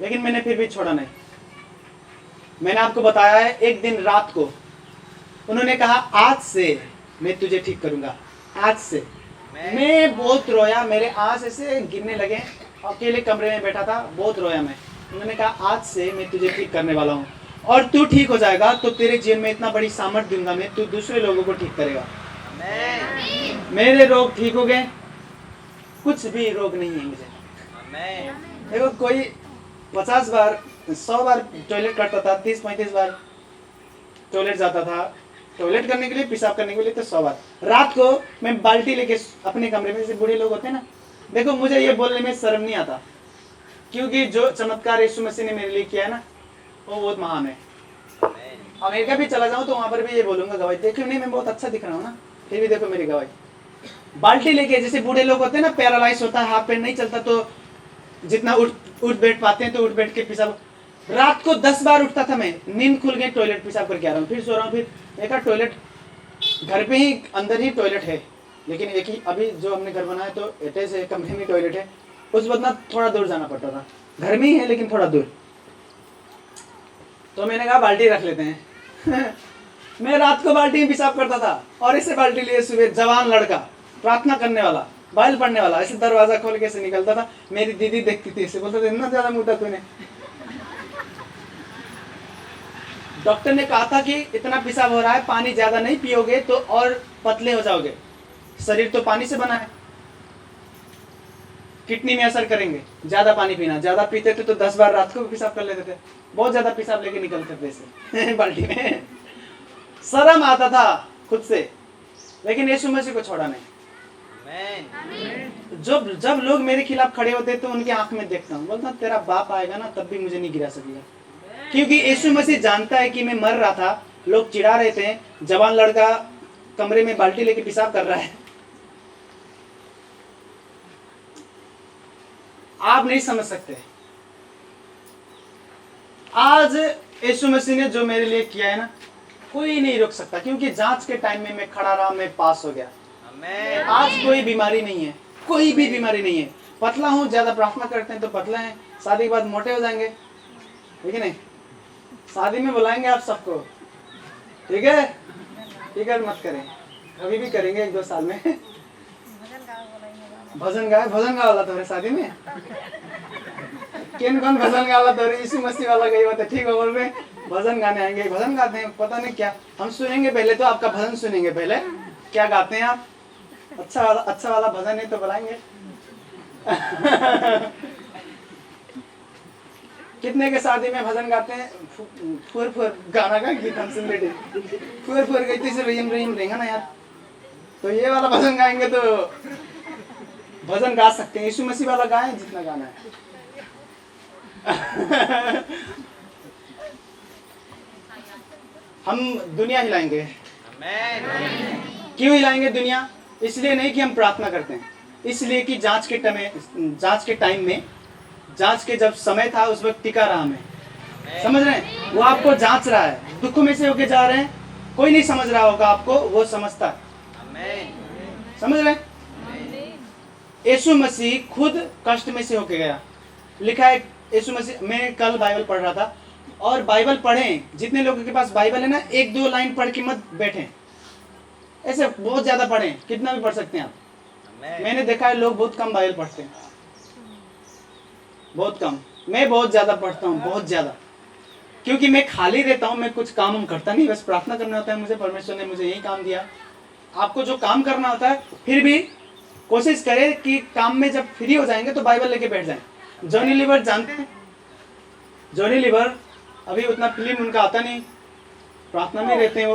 लेकिन मैंने फिर भी छोड़ा नहीं। मैंने आपको बताया है, एक दिन रात को उन्होंने कहा आज से मैं तुझे ठीक करूंगा, आज से। मैं बहुत रोया, मेरे आंस ऐसे गिरने लगे, अकेले कमरे में बैठा था, बहुत रोया मैं। उन्होंने कहा आज से मैं तुझे ठीक करने वाला हूँ और तू ठीक हो जाएगा तो तेरे जीवन में इतना बड़ी सामर्थ्य दूंगा मैं, तू दूसरे लोगों को ठीक करेगा। मेरे रोग ठीक हो गए, कुछ भी रोग नहीं है मुझे। देखो कोई 50 बार 100 बार टॉयलेट करता था, 30-35 बार टॉयलेट जाता था, टॉयलेट करने के लिए, पेशाब करने के लिए तो 100 बार। रात को मैं बाल्टी लेके अपने कमरे में, जैसे बूढ़े लोग होते हैं ना, देखो मुझे ये बोलने में शर्म नहीं आता, क्योंकि जो चमत्कार यीशु मसीह ने मेरे लिए किया है ना वो बहुत महान है। अमेरिका भी चला जाऊं तो वहां पर भी ये बोलूंगा गवाही, देखो नहीं मैं बहुत अच्छा दिख रहा हूँ ना, फिर भी देखो मेरी गवाही। बाल्टी लेके, जैसे बूढ़े लोग होते हैं ना, पैरालाइज होता है, हाथ पैर नहीं चलता, तो जितना उठ बैठ पाते हैं तो उठ बैठ के पेशाब। रात को 10 बार उठता था मैं, नींद खुल गई, टॉयलेट पेशाब करके आ रहा हूँ, फिर सो रहा हूँ, फिर देखा टॉयलेट घर पे ही अंदर ही टॉयलेट है, लेकिन एक ही अभी जो हमने घर बनाया तो अटैच है, कमरे में टॉयलेट है, उस वक्त ना थोड़ा दूर जाना पड़ता था। घर में ही है लेकिन थोड़ा दूर। तो मैंने कहा बाल्टी रख लेते हैं मैं रात को बाल्टी में पेशाब करता था और इसे बाल्टी लिए सुबह, जवान लड़का, प्रार्थना करने वाला, बाइबल पढ़ने वाला, ऐसे दरवाजा खोल के से निकलता था। मेरी दीदी देखती थी, इसे बोलता था इतना ज्यादा मुद्दा तूने। डॉक्टर ने कहा था कि इतना पेशाब हो रहा है, पानी ज्यादा नहीं पियोगे तो और पतले हो जाओगे, शरीर तो पानी से बना है, किडनी में असर करेंगे। ज्यादा पानी पीना, ज्यादा पीते थे तो 10 बार रात को भी पेशाब कर लेते थे, बहुत ज्यादा पेशाब लेके निकलते थे ऐसे बाल्टी में। शर्म आता था खुद से, लेकिन यीशु मसीह को छोड़ा नहीं। जब लोग मेरे खिलाफ खड़े होते तो उनकी आंख में देखता हूँ, बोलता तेरा बाप आएगा ना तब भी मुझे नहीं गिरा सकेगा, क्योंकि यीशु मसीह जानता है कि मैं मर रहा था, लोग चिढ़ा रहे थे, जवान लड़का कमरे में बाल्टी लेके पेशाब कर रहा है। आप नहीं समझ सकते आज यीशु मसीह ने जो मेरे लिए किया है ना, कोई नहीं रोक सकता, क्योंकि जांच के टाइम में मैं खड़ा रहा, मैं पास हो गया। आज कोई बीमारी नहीं है, कोई भी बीमारी नहीं है। पतला हूं, ज्यादा प्रार्थना करते हैं तो पतला है, शादी के बाद मोटे हो जाएंगे, ठीक है नहीं? शादी में बुलाएंगे आप सबको, ठीक है? फिकर मत करें, अभी भी करेंगे 1-2 साल में। भजन गाए, भजन गा वाला तो शादी में किन कौन भजन गा वाला तो यीशु मसीह वाला गई बात है, ठीक है? बोल रहे भजन गाने आएंगे, भजन गाते हैं, पता नहीं क्या हम सुनेंगे। पहले तो आपका भजन सुनेंगे, पहले क्या गाते हैं आप, अच्छा वाला भजन है तो बुलाएंगे। कितने के शादी में भजन गाते हैं, फुर फुर गाना का गीत हम सुन रहे थे, फुर फुर गई से रहीम रहीम रहेगा ना यार, तो ये वाला भजन गाएंगे तो भजन गा सकते हैं। यीशु मसीह वाला गाएं जितना गाना है। हम दुनिया हिलाएंगे। क्यों हिलाएंगे दुनिया? इसलिए नहीं कि हम प्रार्थना करते हैं, इसलिए कि जांच के टाइम में, जांच के जब समय था उस वक्त टिका रहा मैं, समझ रहे हैं? वो आपको जांच रहा है, दुखों में से होके जा रहे हैं, कोई नहीं समझ रहा होगा आपको, वो समझता है, समझ रहे हैं? यीशु मसीह खुद कष्ट में से होके गया। लिखा है यीशु मसीह, मैं कल बाइबल पढ़ रहा था, और बाइबल पढ़ें, जितने लोगों के पास बाइबल है ना, 1-2 लाइन पढ़ के मत बैठें, ऐसे बहुत ज्यादा पढ़ें, कितना भी पढ़ सकते हैं आप। मैंने देखा है लोग बहुत कम बाइबल पढ़ते हैं, बहुत कम। मैं बहुत ज्यादा पढ़ता हूँ, बहुत ज्यादा, क्योंकि मैं खाली रहता हूँ, मैं कुछ काम करता नहीं, बस प्रार्थना करना होता है मुझे, परमेश्वर ने मुझे यही काम दिया। आपको जो काम करना होता है, फिर भी कोशिश करें कि काम में जब फ्री हो जाएंगे तो बाइबल लेके बैठ जाएं। जॉनी लीवर जानते हैं? जॉनी लीवर अभी उतना फिल्म उनका आता नहीं, प्रार्थना में रहते हैं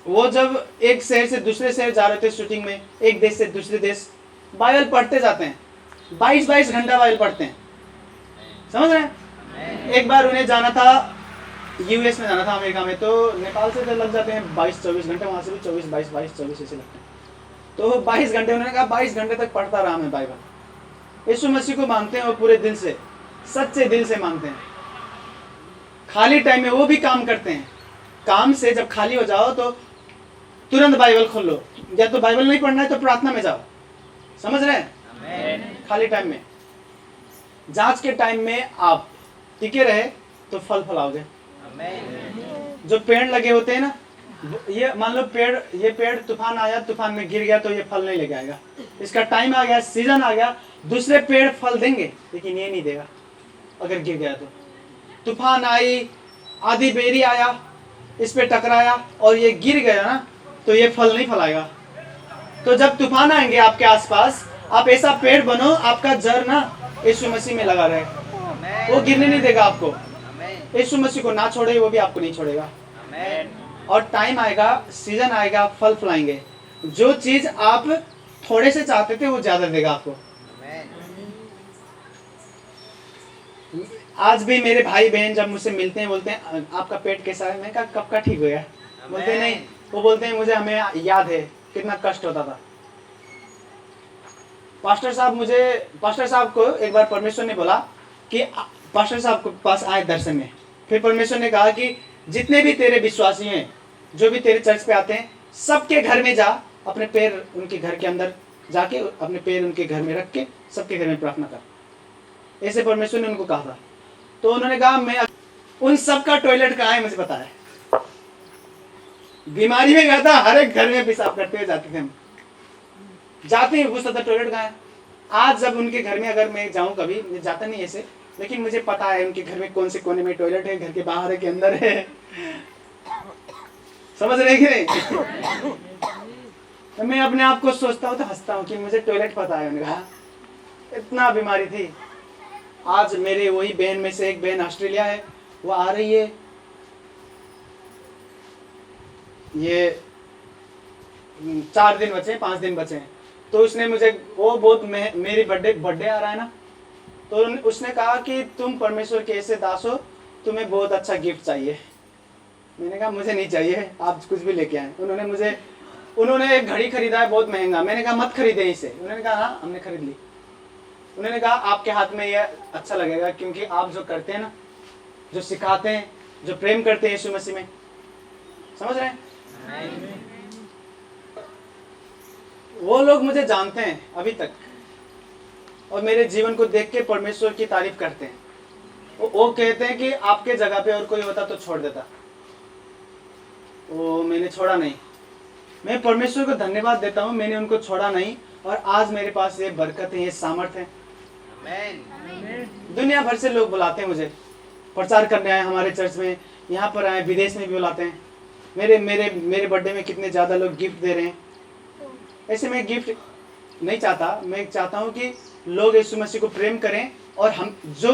वो जब एक शहर से दूसरे शहर जा रहे थे शूटिंग में, एक देश से दूसरे देश, बाइबल पढ़ते जाते हैं, 22 घंटा बाइबल पढ़ते हैं, समझ रहे हैं? एक बार उन्हें जाना था यूएस में, जाना था अमेरिका में, तो नेपाल से तो लग जाते हैं 22-24 घंटे, वहां से भी 24-22-24 ऐसे लगते हैं। तो 22 घंटे, उन्होंने कहा 22 घंटे तक पढ़ता रहा मैं बाइबल। यीशु मसीह को मानते हैं, वो पूरे दिल से, सच्चे दिल से मानते हैं। खाली टाइम में वो भी काम करते हैं, काम से जब खाली हो जाओ तो तुरंत बाइबल खोल लो, या तो बाइबल नहीं पढ़ना है तो प्रार्थना में जाओ, समझ रहे हैं? खाली टाइम में, जांच के टाइम में आप टिके रहे तो फल फलाओगे। जो पेड़ लगे होते हैं ना, ये मान लो ये पेड़ तूफान आया, तूफान में गिर गया तो ये फल नहीं लेके आएगा, इसका टाइम आ गया, सीजन आ गया, दूसरे पेड़ फल देंगे, लेकिन ये नहीं देगा अगर गिर गया तो। तूफान आई, आधी बेरी आया, इस पे टकराया और ये गिर गया ना, तो ये फल नहीं फलाएगा। तो जब तूफान आएंगे आपके आसपास, आप ऐसा पेड़ बनो, आपका जड़ ना यीशु मसीह में लगा रहे, वो गिरने नहीं देगा आपको। यीशु मसीह को ना छोड़े, वो भी आपको नहीं छोड़ेगा। और टाइम आएगा, सीजन आएगा, फल फलाएंगे। जो चीज आप थोड़े से चाहते थे वो ज्यादा देगा आपको। आज भी मेरे भाई बहन जब मुझसे मिलते हैं, बोलते हैं आपका पेट कैसा है? मैं कहा कब का ठीक हो गया? बोलते नहीं, वो बोलते हैं मुझे, हमें याद है कितना कष्ट होता था। पास्टर साहब को एक बार परमेश्वर ने बोला कि पास्टर साहब के पास आए दर्शन में, फिर परमेश्वर ने कहा कि जितने भी तेरे विश्वासी हैं, जो भी तेरे चर्च पे आते हैं, सबके घर में जा, अपने पैर उनके घर के अंदर जाके अपने पैर उनके घर में रख के सबके घर में प्रार्थना कर। ऐसे परमेश्वर ने उनको कहा था। तो उन्होंने कहा मैं उन सबका टॉयलेट कहाँ है मुझे पता है। बीमारी में गया था, हर एक घर में पेशाब करते हुए जाते थे हम, जाते ही पूछता था टॉयलेट कहाँ है। आज जब उनके घर में अगर मैं जाऊं, कभी मैं जाता नहीं ऐसे, लेकिन मुझे पता है उनके घर में कौन से कोने में टॉयलेट है, घर के बाहर है कि अंदर है। समझ रहे कि नहीं? तो मैं अपने आप को सोचता हूँ तो हंसता हूँ कि मुझे टॉयलेट पता है उनका, इतना बीमारी थी। आज मेरे वही बहन में से एक बहन ऑस्ट्रेलिया है, वो आ रही है, ये 4 दिन बचे, 5 दिन बचे हैं। तो उसने मुझे, वो बहुत मेरी बर्थडे आ रहा है ना, तो उसने कहा कि तुम परमेश्वर के ऐसे दास हो, तुम्हें बहुत अच्छा गिफ्ट चाहिए। मैंने कहा मुझे नहीं चाहिए, आप कुछ भी लेके आए। उन्होंने एक घड़ी खरीदा है बहुत महंगा। मैंने कहा मत खरीदे इसे। उन्होंने कहा हाँ हमने खरीद ली। उन्होंने कहा आपके हाथ में ये अच्छा लगेगा, क्योंकि आप जो करते हैं ना, जो सिखाते हैं, जो प्रेम करते हैं यीशु मसीह में, समझ रहे हैं? वो लोग मुझे जानते हैं अभी तक, और मेरे जीवन को देख के परमेश्वर की तारीफ करते हैं। वो कहते हैं कि आपके जगह पे और कोई होता तो छोड़ देता। वो मैंने छोड़ा नहीं। मैं परमेश्वर को धन्यवाद देता हूँ, मैंने उनको छोड़ा नहीं, और आज मेरे पास ये बरकत है, ये सामर्थ है। दुनिया भर से लोग बुलाते हैं मुझे, प्रचार करने आए हमारे चर्च में, यहाँ पर आए, विदेश में भी बुलाते हैं। मेरे बर्थडे में कितने ज़्यादा लोग गिफ्ट दे रहे हैं। ऐसे मैं गिफ्ट नहीं चाहता, मैं चाहता हूँ कि लोग यीशु मसीह को प्रेम करें, और हम जो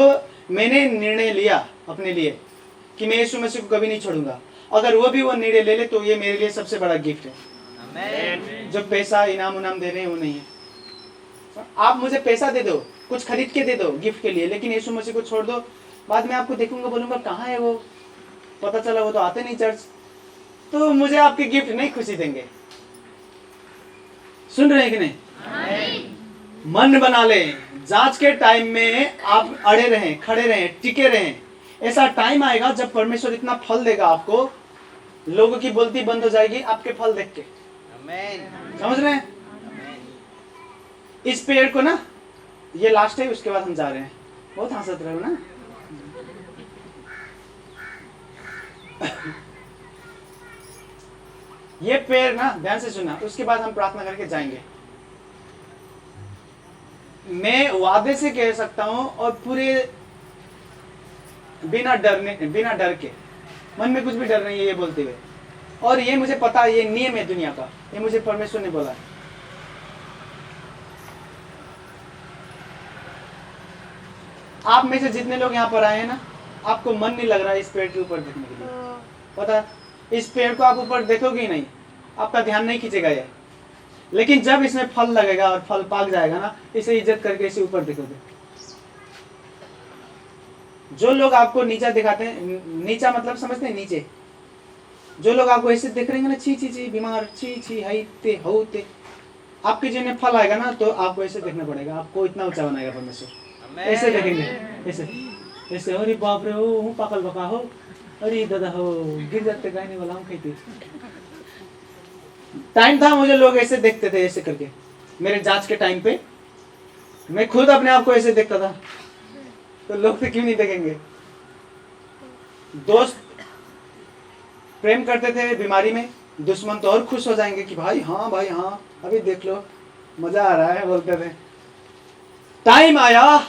मैंने निर्णय लिया अपने लिए कि मैं यीशु मसीह को कभी नहीं छोड़ूंगा, अगर वो भी वो निर्णय ले ले तो ये मेरे लिए सबसे बड़ा गिफ्ट है। जो पैसा इनाम उनाम दे रहे हैं वो नहीं है। आप मुझे पैसा दे दो, कुछ खरीद के दे दो गिफ्ट के लिए, लेकिन यीशु मसीह को छोड़ दो, बाद में आपको देखूंगा, बोलूंगा कहाँ है वो, पता चला वो तो आते नहीं चर्च, तो मुझे आपके गिफ्ट नहीं खुशी देंगे। सुन रहे हैं कि नहीं? मन बना ले, जांच के टाइम में आप अड़े रहें, खड़े रहें, टिके रहें। ऐसा टाइम आएगा जब परमेश्वर इतना फल देगा आपको, लोगों की बोलती बंद हो जाएगी आपके फल देख के। समझ रहे हैं? इस पेड़ को ना, ये लास्ट है, उसके बाद हम जा रहे हैं। बहुत हंसत रहे हो ना। ये पेड़ ना, ध्यान से सुना, उसके बाद हम प्रार्थना करके जाएंगे। मैं वादे से कह सकता हूं, और पूरे बिना डर के, मन में कुछ भी डर नहीं है ये बोलते हुए, और ये मुझे पता है, ये नियम है दुनिया का, ये मुझे परमेश्वर ने बोला है। आप में से जितने लोग यहाँ पर आए हैं ना, आपको मन नहीं लग रहा है इस पेड़ के ऊपर देखने के लिए, पता है? इस पेड़ को आप ऊपर देखोगे ही नहीं, आपका ध्यान नहीं खींचेगा ये, लेकिन जब इसमें फल लगेगा और फल पाक जाएगा ना, इसे इज्जत करके इसे ऊपर देखोगे। जो लोग आपको नीचा दिखाते हैं, नीचा मतलब समझते हैं नीचे, जो लोग आपको ऐसे देख रहे हैं ना, छी छी छी बीमार, छी छी हाईते होते, आपके जिन्हें फल आएगा ना, तो आपको ऐसे देखना पड़ेगा, आपको इतना ऊंचा बनाएगा परमेश्वर। ऐसे देखेंगे, ऐसे ऐसे, अरे बाप रे, हो पागल बका हो, अरे दादा हो, गिर जाते गायने वाला हम कहते। टाइम था मुझे लोग ऐसे देखते थे, ऐसे करके। मेरे जांच के टाइम पे मैं खुद अपने आप को ऐसे देखता था, तो लोग तो क्यों नहीं देखेंगे? दोस्त प्रेम करते थे बीमारी में, दुश्मन तो और खुश हो जाएंगे कि भाई हाँ अभी देख लो, मजा आ रहा है, बोलते थे। टाइम आया,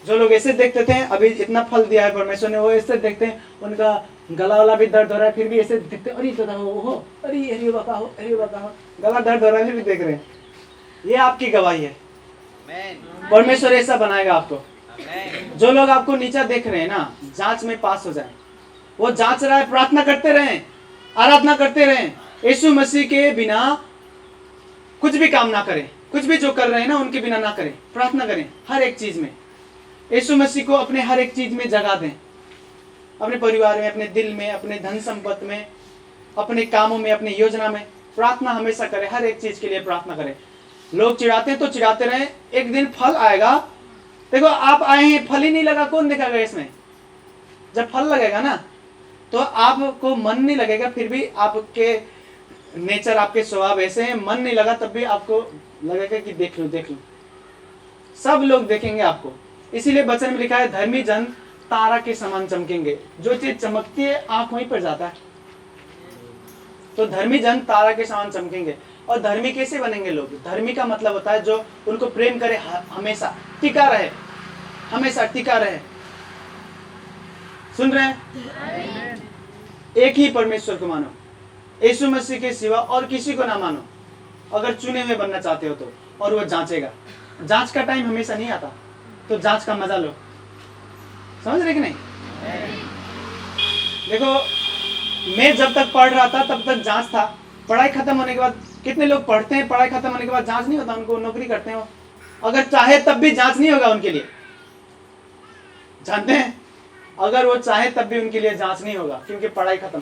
जो लोग ऐसे देखते थे, अभी इतना फल दिया है परमेश्वर ने, वो ऐसे देखते हैं, उनका गला वाला भी दर्द हो रहा है, फिर भी ऐसे देखते, अरे दादा हो, अरे बाका हो, गला दर्द हो रहा है, फिर भी देख रहे हैं। ये आपकी गवाही है, परमेश्वर ऐसा बनाएगा आपको। जो लोग आपको नीचा देख रहे हैं ना, जांच में पास हो जाए। वो जांच रहा है, प्रार्थना करते रहें, आराधना करते रहें, यीशु मसीह के बिना कुछ भी काम ना करें, कुछ भी जो कर रहे हैं ना उनके बिना ना करें, प्रार्थना करें हर एक चीज में। यीशु मसीह को अपने हर एक चीज में जगह दें, अपने परिवार में, अपने दिल में, अपने धन संपत्ति में, अपने कामों में, अपनी योजना में प्रार्थना हमेशा करें, हर एक चीज के लिए प्रार्थना करें। लोग चिढ़ाते हैं तो चिढ़ाते रहें, एक दिन फल आएगा। देखो आप आए हैं, फल ही नहीं लगा, कौन देखेगा इसमें? जब फल लगेगा ना, तो आपको मन नहीं लगेगा, फिर भी आपके नेचर, आपके स्वभाव ऐसे हैं, मन नहीं लगा तब भी आपको लगेगा कि देख लो। सब लोग देखेंगे आपको। इसीलिए वचन में लिखा है धर्मी जन तारा के समान चमकेंगे। जो चीज चमकती है आंख वहीं पर जाता है। तो धर्मी जन तारा के समान चमकेंगे। और धर्मी कैसे बनेंगे लोग? धर्मी का मतलब होता है जो उनको प्रेम करे, हमेशा टिका रहे, हमेशा टिका रहे। सुन रहे हैं? एक ही परमेश्वर को मानो, यीशु मसीह के सिवा और किसी को ना मानो, अगर चुने हुए बनना चाहते हो तो। और वो जांचेगा। जांच का टाइम हमेशा नहीं आता, तो जांच का मजा लो। समझ रहे कि नहीं? देखो, मैं जब तक पढ़ रहा था तब तक जांच था। पढ़ाई खत्म होने के बाद कितने लोग पढ़ते हैं, पढ़ाई खत्म होने के बाद जांच नहीं होता उनको, नौकरी करते हैं वो। अगर चाहे तब भी जांच नहीं होगा उनके लिए, जानते हैं? अगर वो चाहे तब भी उनके लिए जांच नहीं होगा, क्योंकि पढ़ाई खत्म।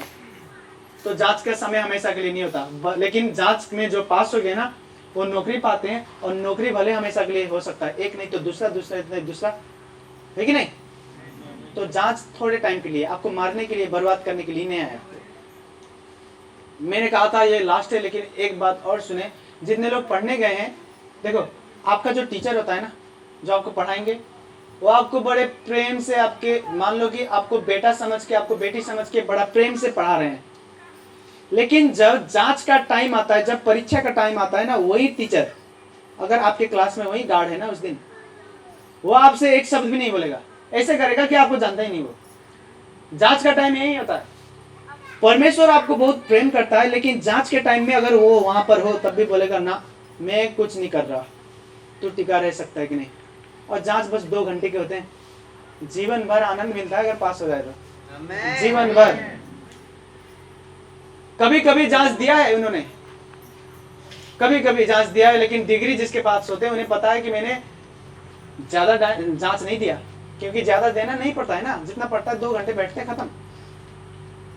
तो जांच का समय हमेशा के लिए नहीं होता, लेकिन जांच में जो पास हो गए ना वो नौकरी पाते हैं। और नौकरी भले हमेशा के लिए हो सकता है, एक नहीं तो दूसरा, दूसरा, है कि नहीं? तो जांच थोड़े टाइम के लिए, आपको मारने के लिए, बर्बाद करने के लिए नहीं आया। मैंने कहा था ये लास्ट है, लेकिन एक बात और सुने। जितने लोग पढ़ने गए हैं, देखो आपका जो टीचर होता है ना, जो आपको पढ़ाएंगे, वो आपको बड़े प्रेम से, आपके मान लो कि आपको बेटा समझ के, आपको बेटी समझ के बड़ा प्रेम से पढ़ा रहे हैं। लेकिन जब जांच का टाइम आता है, जब परीक्षा का टाइम आता है ना, वही टीचर, अगर आपके क्लास में वही गार्ड है ना उस दिन, वो आपसे एक शब्द भी नहीं बोलेगा, ऐसे करेगा कि आपको जानता ही नहीं। वो जांच का टाइम यही होता है। परमेश्वर आपको बहुत प्रेम करता है, लेकिन जांच के टाइम में अगर वो वहां पर हो तब भी बोलेगा ना, मैं कुछ नहीं कर रहा, तू टिका रह सकता है कि नहीं। और जांच बस 2 घंटे के होते हैं। जीवन भर आनंद मिलता है अगर पास हो जाए तो, जीवन भर। कभी कभी जांच दिया है उन्होंने, कभी कभी जांच दिया है, लेकिन डिग्री जिसके पास होते हैं उन्हें पता है कि मैंने ज्यादा जांच नहीं दिया, क्योंकि ज्यादा देना नहीं पड़ता है ना, जितना पड़ता है 2 घंटे बैठते हैं, खत्म।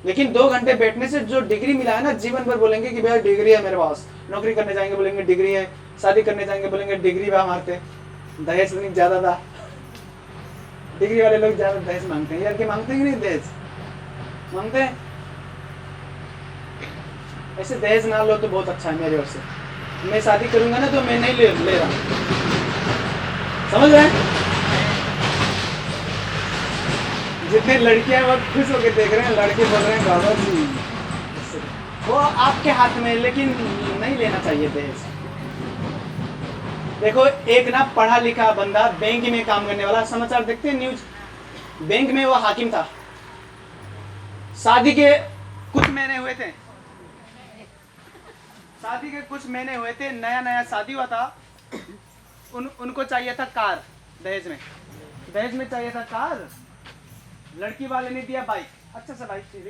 लेकिन 2 घंटे बैठने से जो डिग्री मिला है ना, जीवन भर बोलेंगे कि भैया डिग्री है मेरे पास। नौकरी करने जाएंगे बोलेंगे डिग्री है, शादी करने जाएंगे बोलेंगे डिग्री वहां मारते, दहेज नहीं ज्यादा था। डिग्री वाले लोग ज्यादा दहेज मांगते हैं यार, कि मांगते ही नहीं, दहेज मांगते हैं। ऐसे दहेज ना लो तो बहुत अच्छा है मेरे ओर से। मैं शादी करूंगा ना तो मैं नहीं ले रहा, समझ रहे हैं? जितने लड़कियां वो खुश होकर देख रहे हैं, लड़के बोल रहे हैं बाबा जी, वो आपके हाथ में, लेकिन नहीं लेना चाहिए दहेज। देखो एक ना पढ़ा लिखा बंदा, बैंक में काम करने वाला, समाचार देखते हैं न्यूज, बैंक में वो हाकिम था। शादी के कुछ महीने हुए थे, नया नया शादी हुआ था। उनको चाहिए था कार, दहेज में चाहिए था कार। लड़की वाले ने दिया बाइक, अच्छा सा बाइक थी।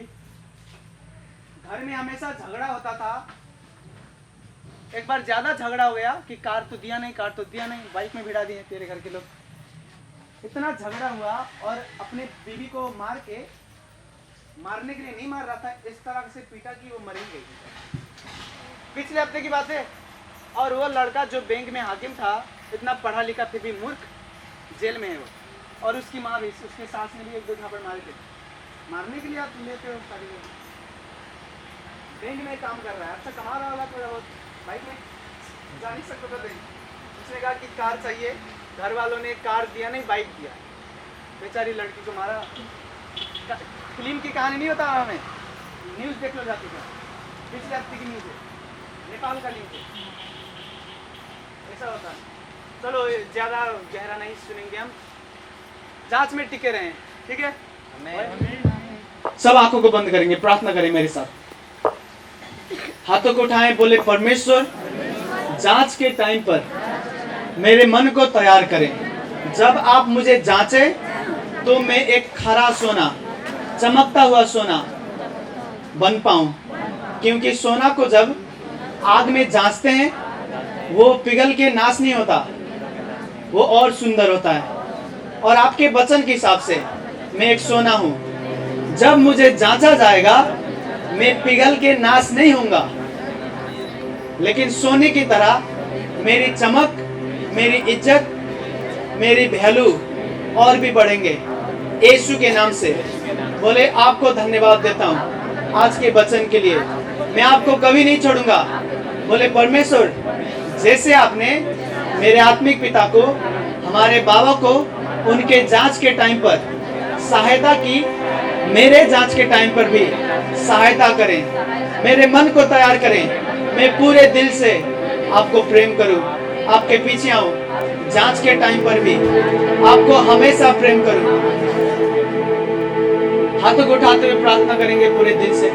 घर में हमेशा झगड़ा होता था। एक बार ज्यादा झगड़ा हो गया कि कार तो दिया नहीं, बाइक में भिड़ा दिए तेरे घर के लोग। इतना झगड़ा हुआ और अपने बीवी को मारने के लिए नहीं मार रहा था, इस तरह से पीटा कि वो मरी गई। पिछले हफ्ते की बात है। और वो लड़का जो बैंक में हाकिम था, इतना पढ़ा लिखा फिर भी मूर्ख, जेल में है वो। और उसकी माँ भी, उसके सास ने भी 1-2 झापड़ मारे थे। मारने के लिए आप लेते हो सारी लोग। बैंक में काम कर रहा है, अच्छा कमा रहा होगा थोड़ा बहुत, बाइक में जा नहीं सकता था बैंक। उसने कहा कि कार चाहिए, घर वालों ने कार दिया नहीं, बाइक दिया। बेचारी लड़की को मारा। फिल्म की कहानी नहीं होता हमें, न्यूज़ देख लो जाती है, पिछले हफ्ते की न्यूज़ है, नेपाल का न्यूज़ है, ऐसा होता है। चलो ज़्यादा गहरा नहीं सुनेंगे हम, जांच में टिके रहें, ठीक है? सब आंखों को बंद करेंगे, प्रार्थना करें मेरे साथ, हाथों को उठाएं, बोले परमेश्वर जांच के टाइम पर मेरे मन को तैयार करें। जब आप मुझे जांचें तो मैं एक खरा सोना, चमकता हुआ सोना बन पाऊं, क्योंकि सोना को जब आग में जांचते हैं वो पिघल के नाश नहीं होता, वो और सुंदर होता है। और आपके वचन के हिसाब से मैं एक सोना हूं, जब मुझे जांचा जाएगा मैं पिघल के नाश नहीं होऊंगा, लेकिन सोने की तरह मेरी चमक, मेरी इज्जत, मेरी वैल्यू और भी बढ़ेंगे यीशु के नाम से। बोले आपको धन्यवाद देता हूं आज के वचन के लिए, मैं आपको कभी नहीं छोड़ूंगा। बोले परमेश्वर, जैसे आपने मेरे आत्मिक पिता को, हमारे बाबा को उनके जांच के टाइम पर सहायता की, मेरे जांच के टाइम पर भी सहायता करें, मेरे मन को तैयार करें। मैं पूरे दिल से आपको प्रेम करूं, आपके पीछे आऊं, जांच के टाइम पर भी आपको हमेशा प्रेम करूं। हाथों को उठाते हुए प्रार्थना करेंगे पूरे दिल से।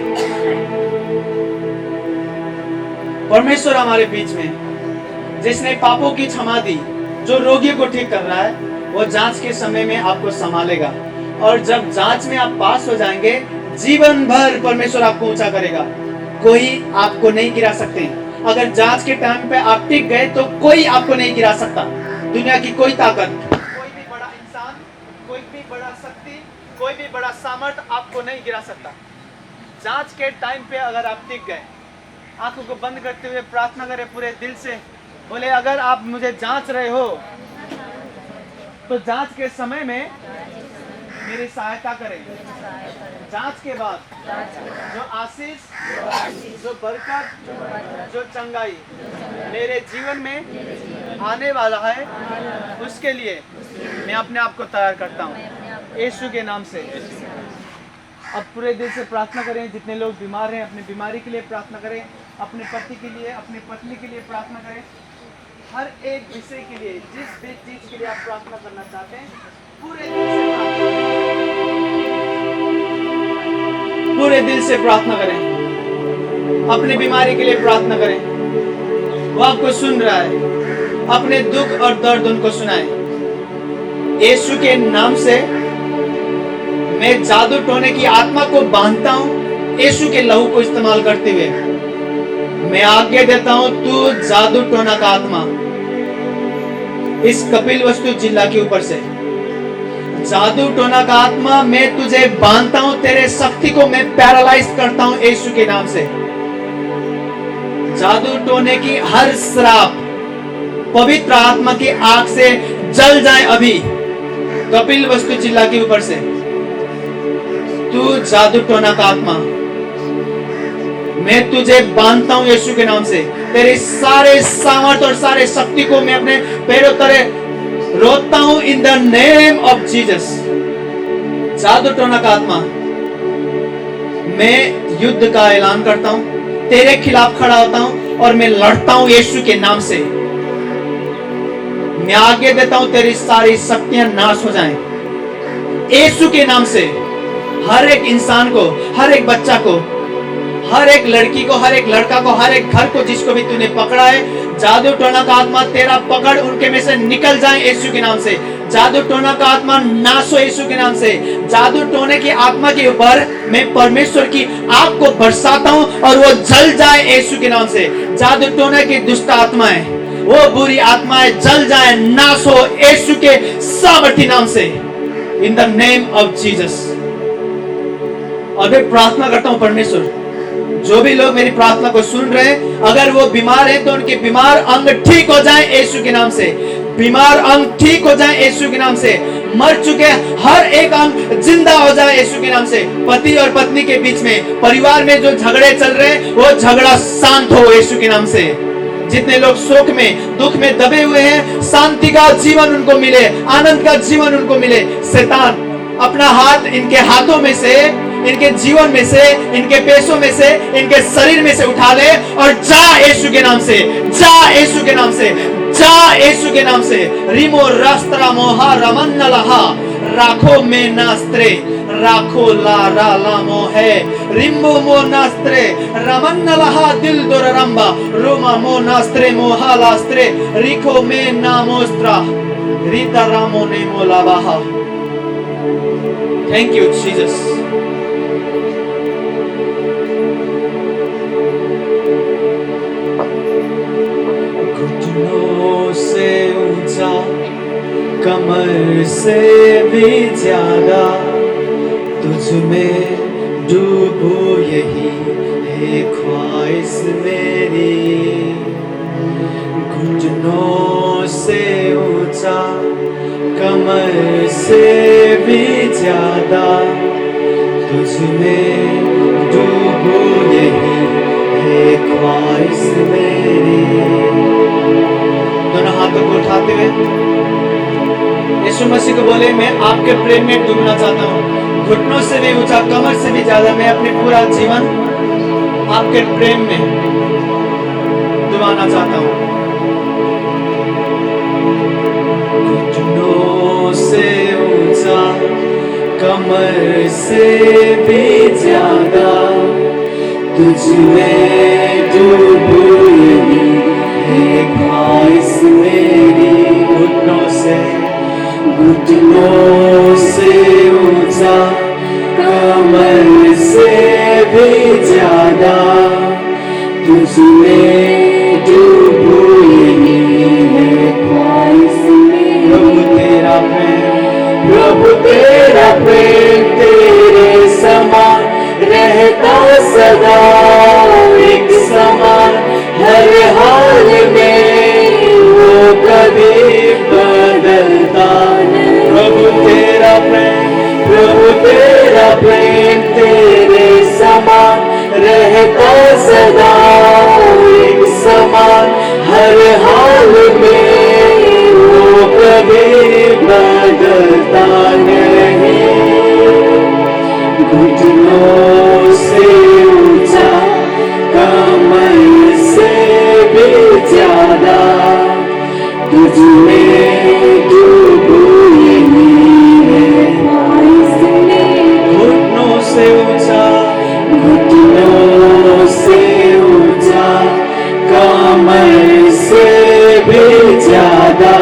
परमेश्वर हमारे बीच में, जिसने पापों की क्षमा दी, जो रोगी को ठीक कर रहा है, वो जांच के समय में आपको संभालेगा। और जब जांच में आप पास हो जाएंगे, जीवन भर परमेश्वर आपको ऊंचा करेगा। कोई आपको नहीं गिरा सकते। अगर जांच के टाइम पे आप टिक गए तो कोई आपको नहीं गिरा सकता। दुनिया की कोई ताकत, कोई भी बड़ा इंसान, कोई भी बड़ा शक्ति, कोई भी बड़ा सामर्थ आपको नहीं गिरा सकता। जांच के टाइम पे अगर आप टिक गए, आंखों को बंद करते हुए प्रार्थना करें पूरे दिल से। बोले अगर आप मुझे जांच रहे हो तो जांच के समय में मेरी सहायता करें। जांच के बाद जो आशीष, जो बरकत, जो चंगाई मेरे जीवन में आने वाला है, उसके लिए मैं अपने आप को तैयार करता हूँ यीशु के नाम से। अब पूरे दिल से प्रार्थना करें। जितने लोग बीमार हैं, अपनी बीमारी के लिए प्रार्थना करें, अपने पति के लिए, अपनी पत्नी के लिए प्रार्थना करें। हर एक विषय के लिए, जिस भी चीज के लिए आप प्रार्थना करना चाहते हैं, पूरे दिल से प्रार्थना करें। अपनी बीमारी के लिए प्रार्थना करें, वो आपको सुन रहा है। अपने दुख और दर्द उनको सुनाए। यीशु के नाम से मैं जादू टोने की आत्मा को बांधता हूं। यीशु के लहू को इस्तेमाल करते हुए मैं आज्ञा देता हूं, तू जादू टोना का आत्मा इस कपिल वस्तु जिला के ऊपर से, जादू टोना का आत्मा मैं तुझे बांधता हूं। तेरे शक्ति को मैं पैरालाइज करता हूं यीशु के नाम से। जादू टोने की हर श्राप पवित्र आत्मा की आग से जल जाए अभी कपिल वस्तु जिला के ऊपर से। तू जादू टोना का आत्मा, मैं तुझे बांधता हूं यीशु के नाम से। तेरे सारे सामर्थ और सारे शक्ति को मैं अपने पैरों तले रोकता हूं in the name of Jesus. जादू टोना का आत्मा, मैं युद्ध का ऐलान करता हूं, तेरे खिलाफ खड़ा होता हूं और मैं लड़ता हूं यीशु के नाम से। मैं आगे देता हूं, तेरी सारी शक्तियां नाश हो जाएं यीशु के नाम से। हर एक इंसान को, हर एक बच्चा को, हर एक लड़की को, हर एक लड़का को, हर एक घर को, जिसको भी तूने पकड़ा है, जादू टोना का आत्मा तेरा पकड़ उनके में से निकल जाए यीशु के नाम से। जादू टोना का आत्मा नाश हो यीशु के नाम से। जादू टोने की आत्मा के ऊपर मैं परमेश्वर की आग को बरसाता हूं और वो जल जाए यीशु के नाम से। जादू टोने की दुष्ट आत्माएं, वो बुरी आत्माएं जल जाए, नाश हो यीशु के सामर्थी नाम से, in the name of Jesus. और मैं प्रार्थना करता हूं परमेश्वर, जो भी लोग मेरी प्रार्थना को सुन रहे हैं, अगर वो बीमार हैं तो उनके बीमार अंग ठीक हो जाए यीशु के नाम से। बीमार अंग ठीक हो जाए यीशु के नाम से। मर चुके हर एक अंग जिंदा हो जाए यीशु के नाम से। पति और पत्नी के बीच में, परिवार में जो झगड़े चल रहे हैं, वो झगड़ा शांत हो यीशु के नाम से। जितने लोग शोक में, दुख में दबे हुए हैं, शांति का जीवन उनको मिले, आनंद का जीवन उनको मिले। शैतान अपना हाथ इनके हाथों में से, इनके जीवन में से, इनके पैसों में से, इनके शरीर में से उठा ले और जा यीशु के नाम से, जा यीशु के नाम से, जा यीशु के नाम से। रिमो रास्त्रा मोहा रमन्नलहा राखो में नास्त्रे राखो ला रा ला मोहे रिम्बो मो नास्त्रे रमन्नलहा दिल दोररंबा रोमा मो नास्त्रे मोहा लास्त्रे रिखो में नामोस्त्रा रीता रामो ने मोलावाहा। Thank you Jesus. घुटनों से ऊंचा, कमर से भी ज्यादा तुझ में डूबो, यही है ख्वाहिश मेरी। घुटनों से ऊंचा, कमर से भी ज्यादा तुझ में डूबो, यही ख्वाहिश मेरी। दोनों हाथों को उठाते हुए यीशु मसीह को बोले, मैं आपके प्रेम में डूबना चाहता हूँ, घुटनों से भी ऊंचा, कमर से भी ज्यादा, मैं अपने पूरा जीवन आपके प्रेम में डुबाना चाहता हूँ। घुटनों से ऊंचा, कमर से भी ज्यादा, तुझ में डूबूं, यही है ख्वाहिश मेरी। घुटनों से ऊंचा, कमर से भी ज्यादा, तुझ में डूबूं, यही है ख्वाहिश मेरी। प्रभु तेरा प्रेम तेरे समान रहता सदा, एक समान हर हाल में, वो कभी बदलता नहीं। प्रभु तेरा प्रेम तेरे समान रहता सदा, एक समान हर हाल में, वो कभी बदलता नहीं। घुटनों से ऊंचा, कमर से भी ज्यादा, तुझ में डूबूं, यही है ख्वाहिश मेरी। घुटनों से ऊंचा, कमर से भी ज्यादा,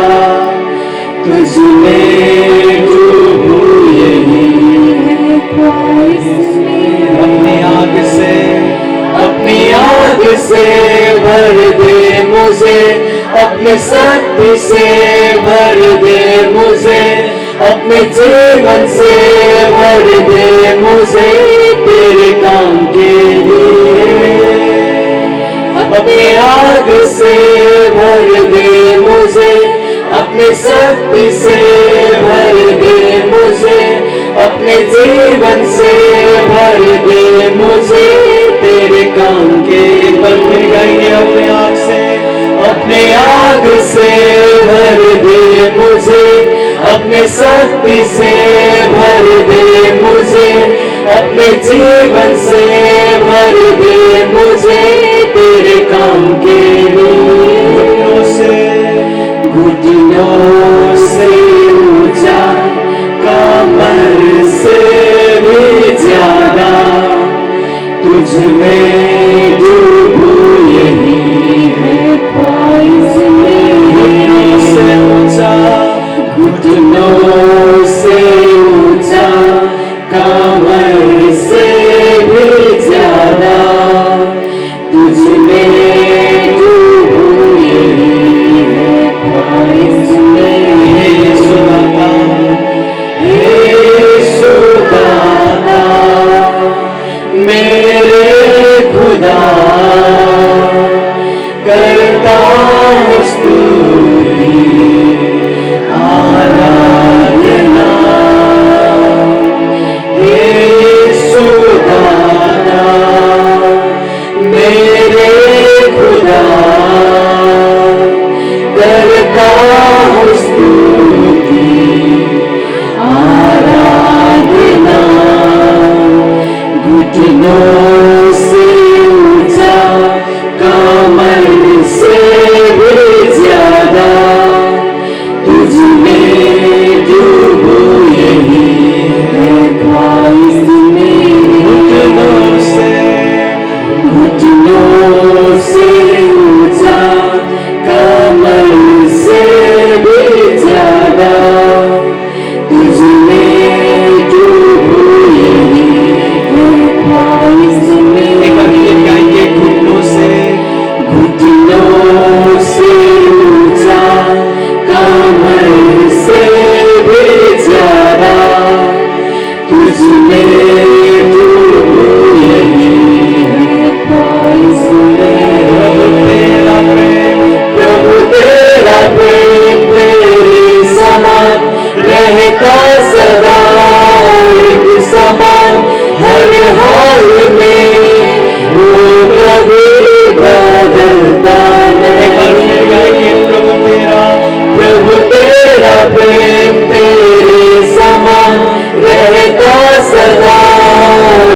तुझ में डूबूं, यही है ख्वाहिश मेरी। अपनी आग से भर दे मुझे, अपनी शक्ति से भर दे मुझे, अपने जीवन से भर दे मुझे, तेरे काम के लिए। अपनी आग से भर दे मुझे, अपनी शक्ति से भर दे मुझे, अपने जीवन से भर दे मुझे, तेरे काम के बल में गाएंगे। अपने आग से भर दे मुझे, अपने शक्ति से भर दे मुझे, अपने जीवन से भर दे मुझे, तेरे काम के लिए। घुटनों से ऊंचा, कमर से भी ज्यादा, तुझ में डूबूं, यही है ख्वाहिश मेरी। घुटनों से ऊंचा, कमर से भी ज्यादा, तुझ में डूबूं, यही है ख्वाहिश मेरी। यीशु दाता मेरे खुदा, करता हूँ स्तुति आराधना। यीशु दाता मेरे खुदा, करता हूँ स्तुति आराधना। घुटनों से ऊंचा, कमर से भी ज्यादा, तुझ में डूबूं, यही है ख्वाहिश मेरी। घुटनों से ऊंचा, कमर से भी ज्यादा, तुझ में डूबूं, यही है ख्वाहिश मेरी। घुटनों से ऊंचा, कमर से भी ज्यादा, तुझ में डूबूं, यही है ख्वाहिश मेरी। प्रभु तेरा प्रेम तेरे समान रहता सदा, एक समान हर